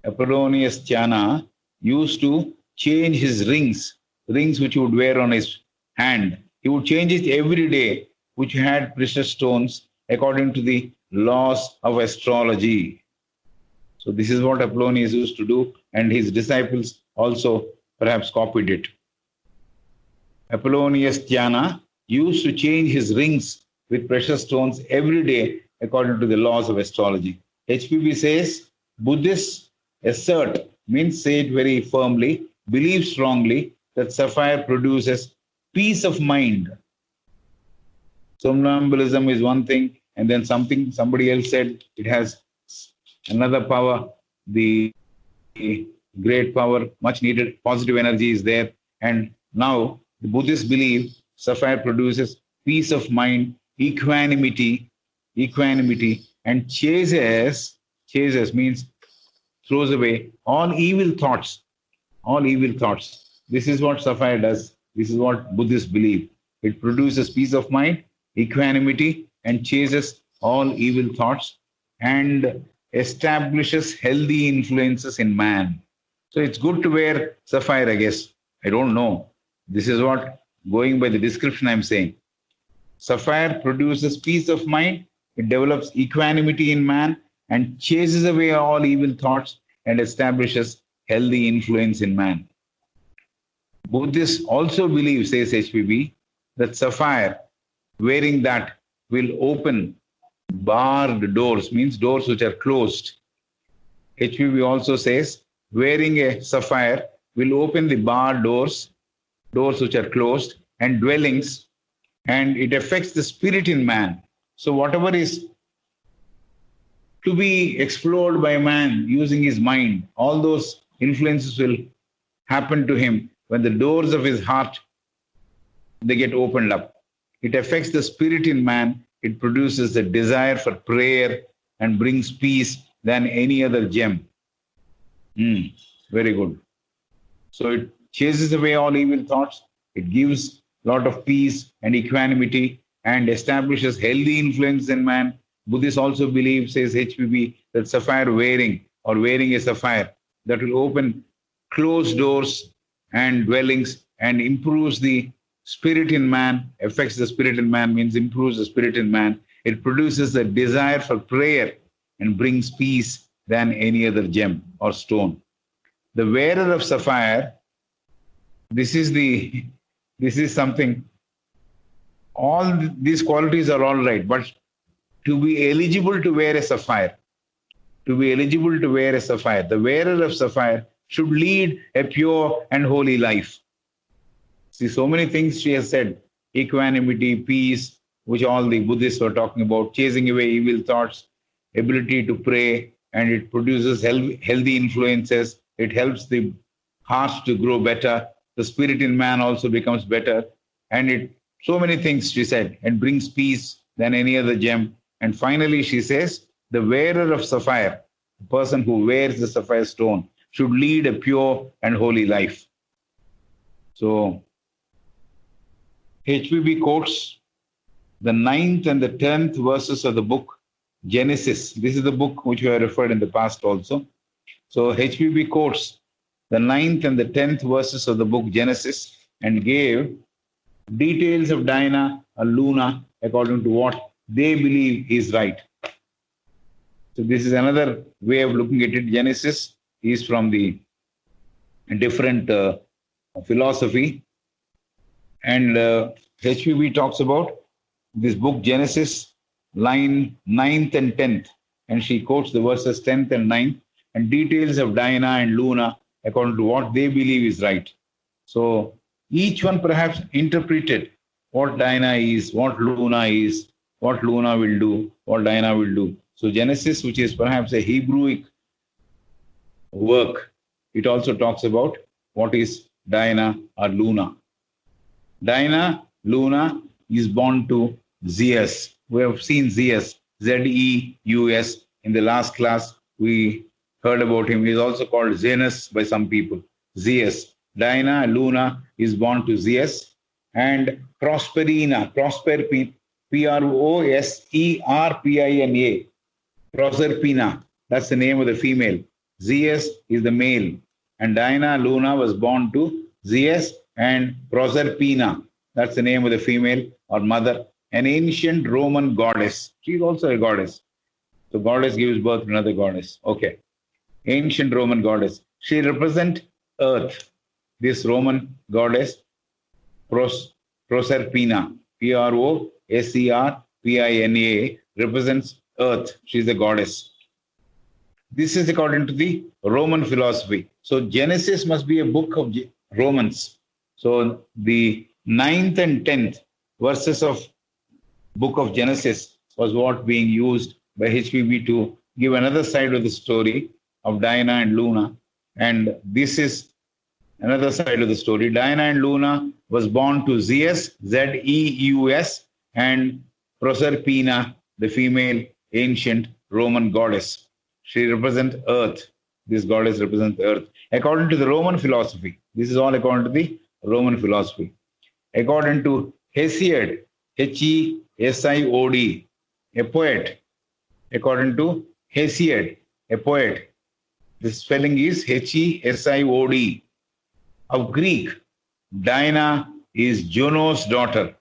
Apollonius Tyana used to change his rings which he would wear on his hand. He would change it every day, which had precious stones according to the laws of astrology. So this is what Apollonius used to do, and his disciples also perhaps copied it. Apollonius Tyana used to change his rings with precious stones every day according to the laws of astrology. HPB says Buddhists assert, means say it very firmly, believe strongly that sapphire produces peace of mind. Somnambulism is one thing, and then somebody else said it has another power, the great power, much needed positive energy is there. And now the Buddhists believe sapphire produces peace of mind, equanimity, and chases means throws away all evil thoughts. This is what sapphire does. This is what Buddhists believe. It produces peace of mind, equanimity, and chases all evil thoughts and establishes healthy influences in man. So it's good to wear sapphire, I guess. I don't know. This is what, going by the description, I'm saying. Sapphire produces peace of mind, it develops equanimity in man, and chases away all evil thoughts and establishes healthy influence in man. Buddhists also believe, says HPB, that sapphire, wearing that, will open barred doors, means doors which are closed. HPB also says wearing a sapphire will open the barred doors which are closed, and dwellings, and it affects the spirit in man. So whatever is to be explored by man using his mind, all those influences will happen to him when the doors of his heart, they get opened up. It affects the spirit in man. It produces the desire for prayer and brings peace than any other gem. Very good. So it chases away all evil thoughts. It gives a lot of peace and equanimity and establishes healthy influence in man. Buddhists also believe, says HPB, that sapphire wearing a sapphire, that will open closed doors and dwellings and improves the spirit in man, affects the spirit in man, means improves the spirit in man. It produces a desire for prayer and brings peace than any other gem or stone. The wearer of sapphire, this is something, all these qualities are all right, but to be eligible to wear a sapphire, the wearer of sapphire should lead a pure and holy life. See, so many things she has said, equanimity, peace, which all the Buddhists were talking about, chasing away evil thoughts, ability to pray, and it produces healthy influences. It helps the heart to grow better. The spirit in man also becomes better. And it, so many things she said, and brings peace than any other gem. And finally, she says, the wearer of sapphire, the person who wears the sapphire stone, should lead a pure and holy life. So, HPB quotes the 9th and the 10th verses of the book Genesis. This is the book which we have referred in the past also. So HPB quotes the 9th and the 10th verses of the book Genesis and gave details of Diana and Luna according to what they believe is right. So this is another way of looking at it. Genesis is from the different philosophy. And HPB talks about this book Genesis, line 9th and 10th. And she quotes the verses 10th and 9th and details of Diana and Luna according to what they believe is right. So each one perhaps interpreted what Diana is, what Luna is, what Luna will do, what Diana will do. So Genesis, which is perhaps a Hebrewic work, it also talks about what is Diana or Luna. Diana, Luna, is born to Zeus. We have seen Zeus, Zeus. In the last class, we heard about him. He is also called Zeus by some people. Zeus. Diana, Luna, is born to Zeus. And Prosperina, Proserpina, Proserpina, that's the name of the female. Zeus is the male. And Diana, Luna, was born to Zeus and Proserpina, that's the name of the female or mother, an ancient Roman goddess. She is also a goddess. So goddess gives birth to another goddess. Okay. Ancient Roman goddess. She represents Earth. This Roman goddess, Proserpina, Proserpina, represents Earth. She is a goddess. This is according to the Roman philosophy. So Genesis must be a book of Romans. So the 9th and 10th verses of book of Genesis was what being used by HPB to give another side of the story of Diana and Luna. And this is another side of the story. Diana and Luna was born to Zeus, Zeus, and Proserpina, the female ancient Roman goddess. She represents Earth. This goddess represents Earth. According to the Roman philosophy, this is all according to the Roman philosophy. According to Hesiod, Hesiod, a poet. According to Hesiod, a poet. The spelling is Hesiod. Of Greek, Diana is Juno's daughter.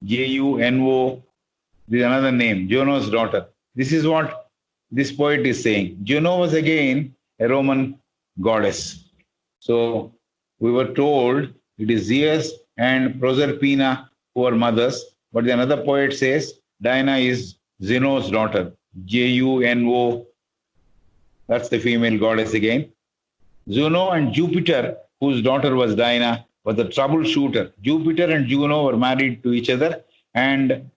Juno, this is another name, Juno's daughter. This is what this poet is saying. Juno was again a Roman goddess. So we were told it is Zeus and Proserpina who are mothers, but another poet says Diana is Juno's daughter. Juno, that's the female goddess again. Juno and Jupiter, whose daughter was Diana, was the troubleshooter. Jupiter and Juno were married to each other, and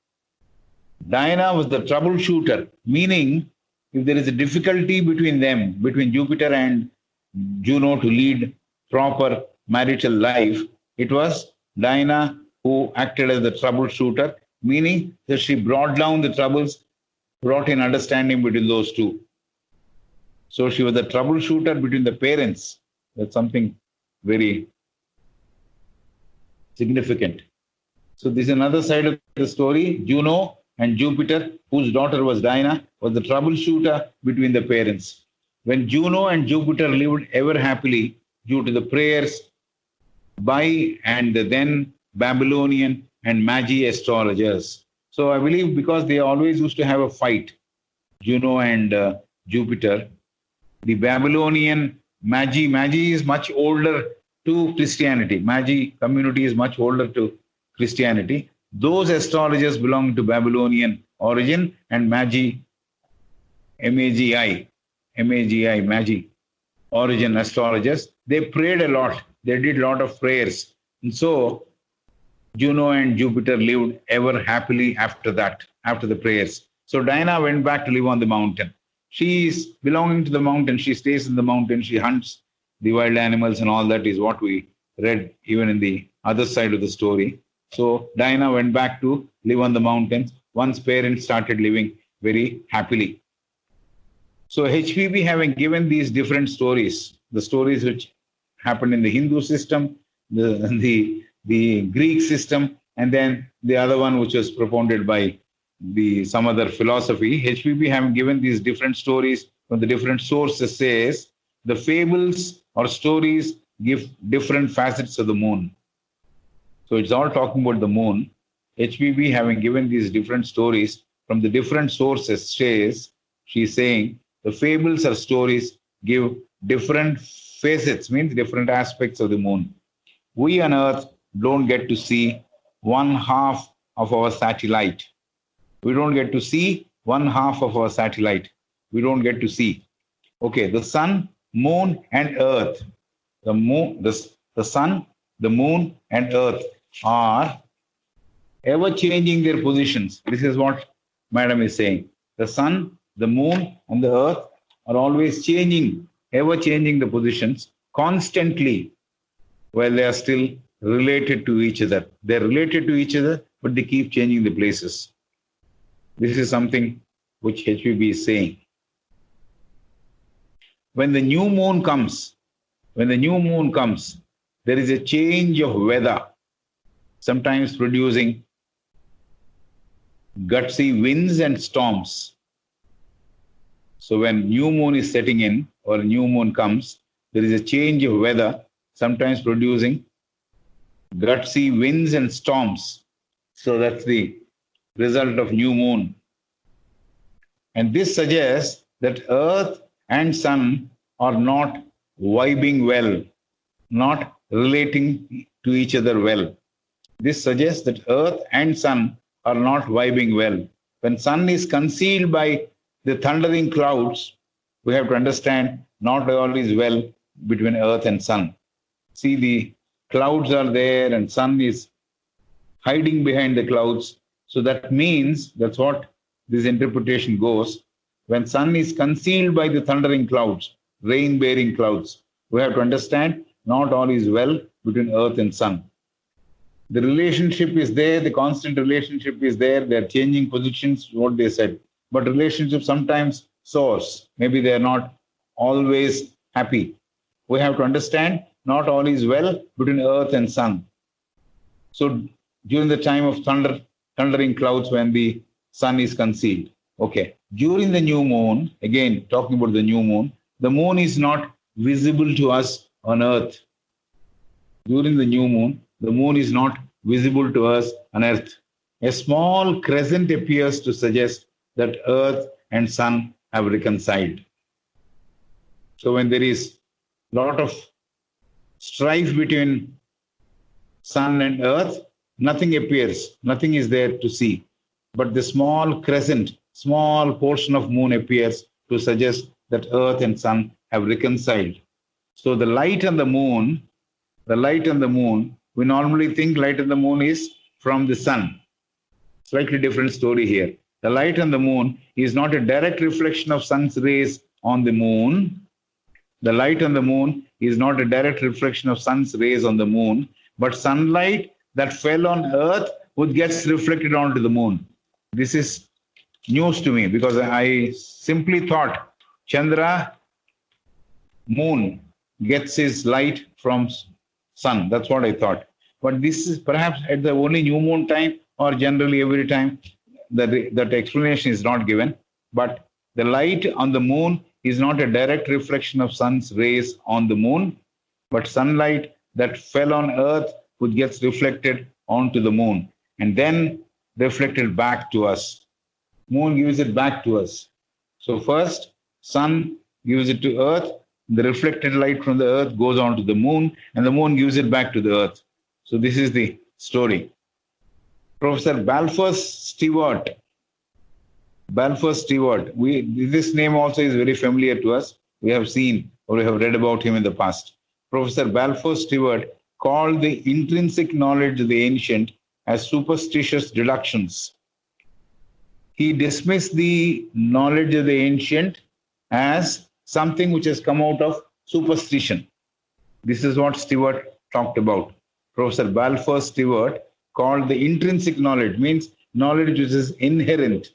Diana was the troubleshooter, meaning if there is a difficulty between them, between Jupiter and Juno to lead proper marital life, it was Diana who acted as the troubleshooter, meaning that she brought down the troubles, brought in understanding between those two. So she was the troubleshooter between the parents. That's something very significant. So this is another side of the story. Juno and Jupiter, whose daughter was Diana, was the troubleshooter between the parents. When Juno and Jupiter lived ever happily due to the prayers by and the then Babylonian and Magi astrologers. So I believe because they always used to have a fight, Juno and Jupiter, the Babylonian Magi is much older to Christianity. Magi community is much older to Christianity. Those astrologers belong to Babylonian origin, and Magi origin astrologers, they prayed a lot. They did a lot of prayers. And so Juno and Jupiter lived ever happily after that, after the prayers. So Diana went back to live on the mountain. She is belonging to the mountain. She stays in the mountain. She hunts the wild animals, and all that is what we read even in the other side of the story. So Diana went back to live on the mountains once parents started living very happily. So HPB, having given these different stories, the stories which happened in the Hindu system, the Greek system, and then the other one which was propounded by some other philosophy, HPB, having given these different stories from the different sources, says the fables or stories give different facets of the moon. So it's all talking about the moon. HPB, having given these different stories from the different sources, says, she's saying the fables or stories give different facets, means different aspects of the moon. We on Earth don't get to see one half of our satellite. We don't get to see one half of our satellite. We don't get to see. Okay, the sun, moon, and earth. The moon, the sun, the moon, and earth are ever changing their positions. This is what Madam is saying. The sun, the moon, and the earth are always changing, ever changing the positions constantly while they are still related to each other. They're related to each other, but they keep changing the places. This is something which HPB is saying. When the new moon comes, there is a change of weather, sometimes producing gutsy winds and storms. So when new moon is setting in or new moon comes, there is a change of weather, sometimes producing gutsy winds and storms. So that's the result of new moon. And this suggests that earth and sun are not vibing well, not relating to each other well. This suggests that earth and sun are not vibing well. When sun is concealed by the thundering clouds, we have to understand not all is well between earth and sun. See, the clouds are there and sun is hiding behind the clouds. So that means, that's what this interpretation goes. When sun is concealed by the thundering clouds, rain-bearing clouds, we have to understand not all is well between earth and sun. The relationship is there, the constant relationship is there, they're changing positions, what they said. But relationship sometimes soars. Maybe they're not always happy. We have to understand not all is well between earth and sun. So during the time of thundering clouds when the sun is concealed. Okay. During the new moon, again talking about the moon is not visible to us on earth. During the new moon, the moon is not visible to us on earth. A small crescent appears to suggest that earth and sun have reconciled. So when there is a lot of strife between sun and earth, nothing appears, nothing is there to see. But the small crescent, small portion of moon appears to suggest that earth and sun have reconciled. So the light on the moon, we normally think light on the moon is from the sun. Slightly different story here. The light on the moon is not a direct reflection of sun's rays on the moon. The light on the moon is not a direct reflection of sun's rays on the moon, but sunlight that fell on earth which gets reflected onto the moon. This is news to me because I simply thought Chandra, moon, gets his light from sun. That's what I thought. But this is perhaps at the only new moon time or generally every time that explanation is not given. But the light on the moon is not a direct reflection of sun's rays on the moon, but sunlight that fell on earth which gets reflected onto the moon and then reflected back to us. Moon gives it back to us. So first, sun gives it to earth. The reflected light from the earth goes on to the moon, and the moon gives it back to the earth. So this is the story. Professor Balfour Stewart. This name also is very familiar to us. We have seen or we have read about him in the past. Professor Balfour Stewart called the intrinsic knowledge of the ancient as superstitious deductions. He dismissed the knowledge of the ancient as something which has come out of superstition. This is what Stewart talked about. Professor Balfour Stewart called the intrinsic knowledge, means knowledge which is inherent,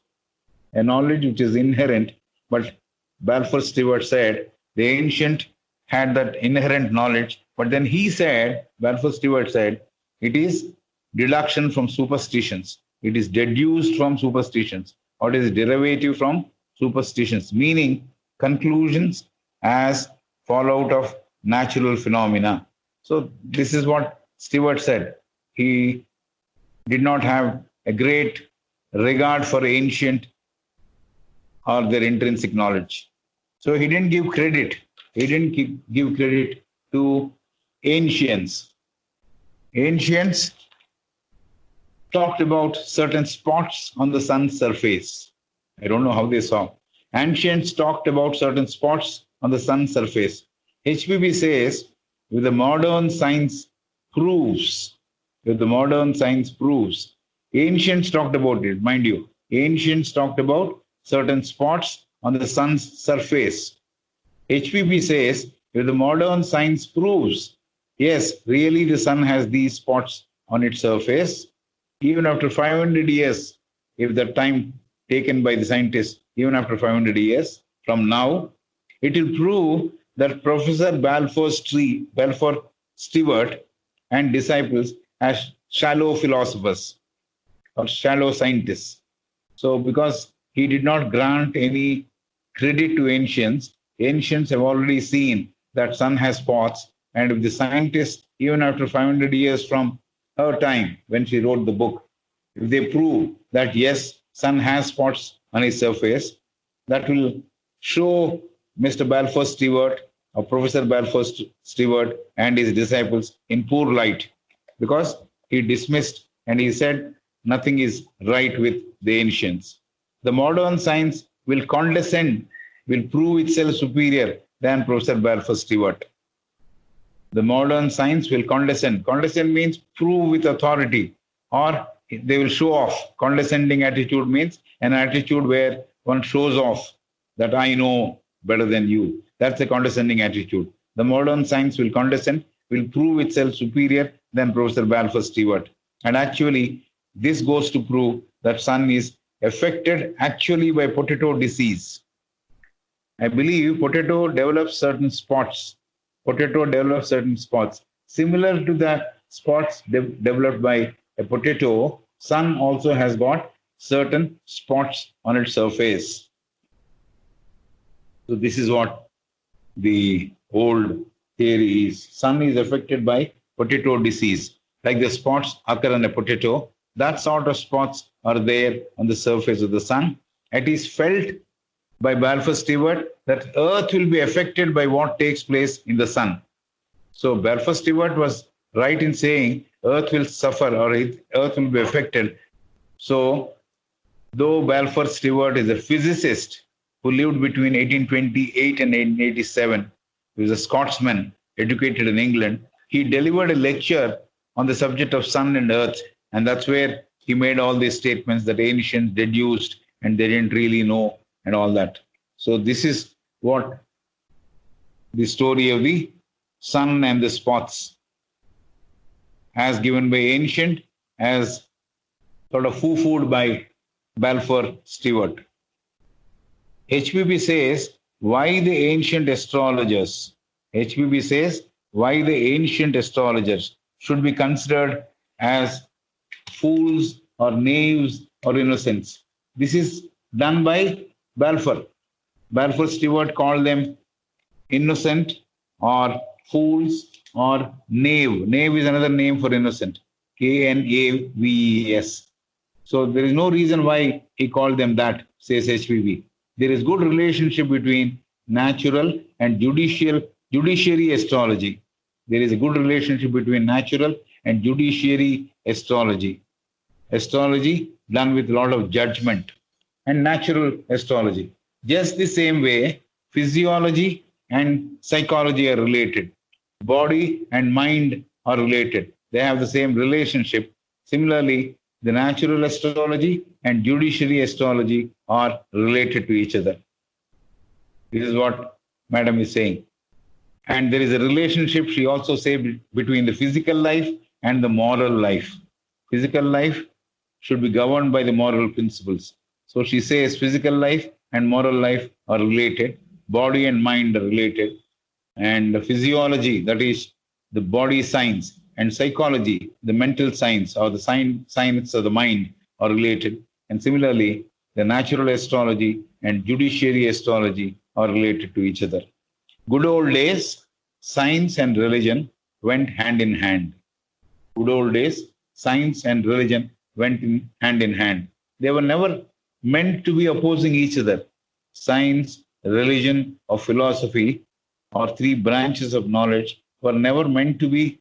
a knowledge which is inherent. But Balfour Stewart said the ancient had that inherent knowledge, but then he said, Balfour Stewart said, it is deduction from superstitions. It is deduced from superstitions, or it is derivative from superstitions, meaning conclusions as fallout of natural phenomena. So this is what Stewart said. He did not have a great regard for ancient or their intrinsic knowledge. So he didn't give credit. He didn't give credit to ancients. Ancients talked about certain spots on the sun's surface. I don't know how they saw. Ancients talked about certain spots on the sun's surface. HPB says, if the modern science proves, Ancients talked about it, mind you. Ancients talked about certain spots on the sun's surface. HPP says if the modern science proves, yes, really the sun has these spots on its surface, even after 500 years, if the time taken by the scientists, even after 500 years from now, it will prove that Professor Balfour Stewart and disciples as shallow philosophers or shallow scientists. So, because he did not grant any credit to ancients, ancients have already seen that sun has spots, and if the scientists, even after 500 years from her time when she wrote the book, if they prove that yes, sun has spots on its surface, that will show Mr. Balfour Stewart or Professor Balfour Stewart and his disciples in poor light, because he dismissed and he said nothing is right with the ancients. The modern science will condescend, will prove itself superior than Professor Balfour Stewart. The modern science will condescend. Condescend means prove with authority, or they will show off. Condescending attitude means an attitude where one shows off that I know better than you. That's a condescending attitude. The modern science will condescend, will prove itself superior than Professor Balfour Stewart. And actually, this goes to prove that sun is affected actually by potato disease. I believe potato develops certain spots. Potato develops certain spots. Similar to the spots developed by a potato, sun also has got certain spots on its surface. So this is what the old theory is. Sun is affected by potato disease. Like the spots occur on a potato, that sort of spots are there on the surface of the sun. It is felt by Balfour Stewart that Earth will be affected by what takes place in the sun. So Balfour Stewart was right in saying Earth will suffer or Earth will be affected. So though Balfour Stewart is a physicist who lived between 1828 and 1887, he was a Scotsman educated in England, he delivered a lecture on the subject of sun and earth, and that's where he made all these statements that ancients deduced and they didn't really know and all that. So this is what the story of the sun and the spots as given by ancient, as sort of foo-fooed by Balfour Stewart. HPP says, why the ancient astrologers? HPP says, why the ancient astrologers should be considered as fools or knaves or innocents. This is done by Balfour. Balfour Stewart called them innocent or fools or knave. Knave is another name for innocent. Knaves. So there is no reason why he called them that, says HPP. There is good relationship between natural and judiciary astrology. There is a good relationship between natural and judiciary astrology. Astrology done with a lot of judgment, and natural astrology. Just the same way, physiology and psychology are related. Body and mind are related. They have the same relationship. Similarly, the natural astrology and judiciary astrology are related to each other. This is what Madam is saying. And there is a relationship, she also said, between the physical life and the moral life. Physical life should be governed by the moral principles. So she says physical life and moral life are related. Body and mind are related. And the physiology, that is the body science, and psychology, the mental science or the science of the mind, are related. And similarly, the natural astrology and judiciary astrology are related to each other. Good old days, science and religion went hand in hand. Good old days, science and religion went hand in hand. They were never meant to be opposing each other. Science, religion, or philosophy, or three branches of knowledge, were never meant to be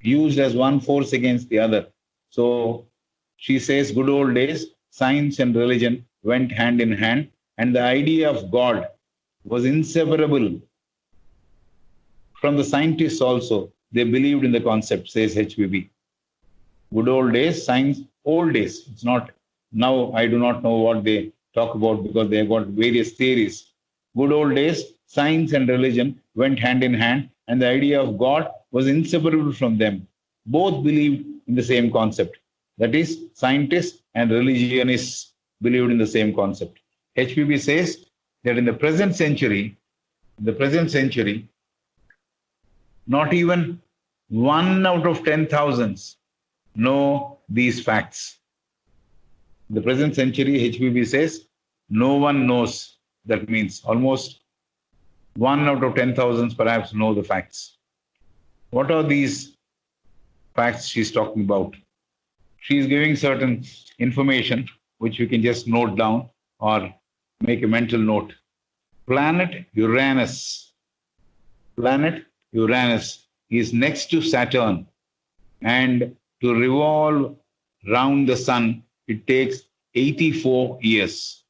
used as one force against the other. So she says, good old days, science and religion went hand in hand, and the idea of God was inseparable. From the scientists also, they believed in the concept, says HPP. Good old days, science old days. It's not now, I do not know what they talk about because they have got various theories. Good old days, science and religion went hand in hand, and the idea of God was inseparable from them. Both believed in the same concept. That is, scientists and religionists believed in the same concept. HPB says that in the present century, not even 1 out of 10,000 know these facts. In the present century, HPB says no one knows. That means almost 1 out of 10,000 perhaps know the facts. What are these facts she's talking about? She's giving certain information which we can just note down or make a mental note. Planet Uranus is next to Saturn, and to revolve round the sun, it takes 84 years.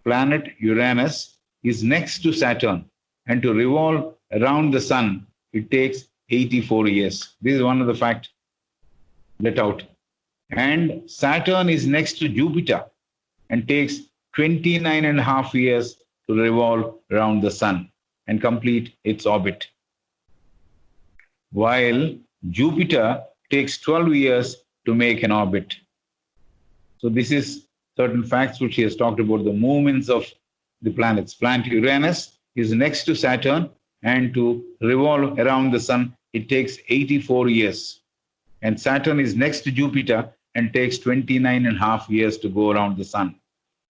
Planet Uranus is next to Saturn, and to revolve around the sun, it takes 84 years. This is one of the facts let out. And Saturn is next to Jupiter and takes 29 and a half years to revolve around the sun and complete its orbit, while Jupiter takes 12 years to make an orbit. So this is certain facts which he has talked about, the movements of the planets. Planet Uranus is next to Saturn, and to revolve around the sun, it takes 84 years. And Saturn is next to Jupiter and takes 29 and a half years to go around the sun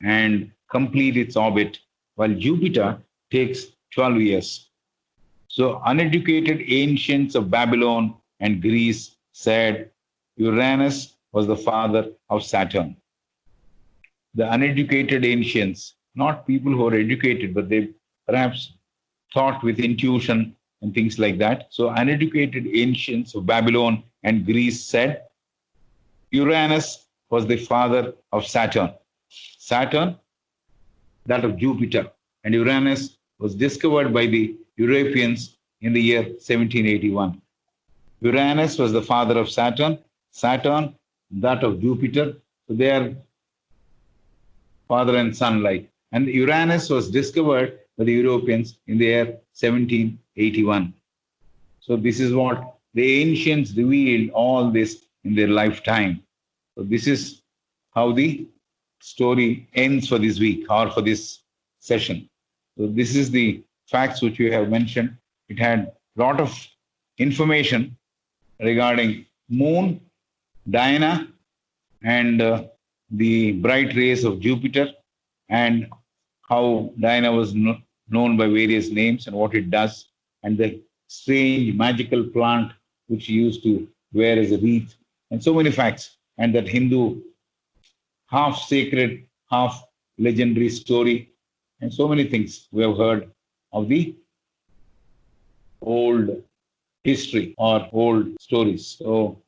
and complete its orbit, while Jupiter takes 12 years. So uneducated ancients of Babylon and Greece said Uranus was the father of Saturn. The uneducated ancients, not people who are educated, but they perhaps thought with intuition and things like that. So uneducated ancients of Babylon and Greece said Uranus was the father of Saturn. Saturn, that of Jupiter, and Uranus was discovered by the Europeans in the year 1781. Uranus was the father of Saturn, Saturn, that of Jupiter. So they are father and son like. And Uranus was discovered by the Europeans in the year 1781. So this is what the ancients revealed all this in their lifetime. So this is how the story ends for this week or for this session. So this is the facts which we have mentioned. It had a lot of information regarding moon, Diana, and the bright rays of Jupiter, and how Diana was known by various names and what it does, and the strange magical plant which she used to wear as a wreath, and so many facts, and that Hindu half sacred, half legendary story, and so many things we have heard of the old history or old stories. So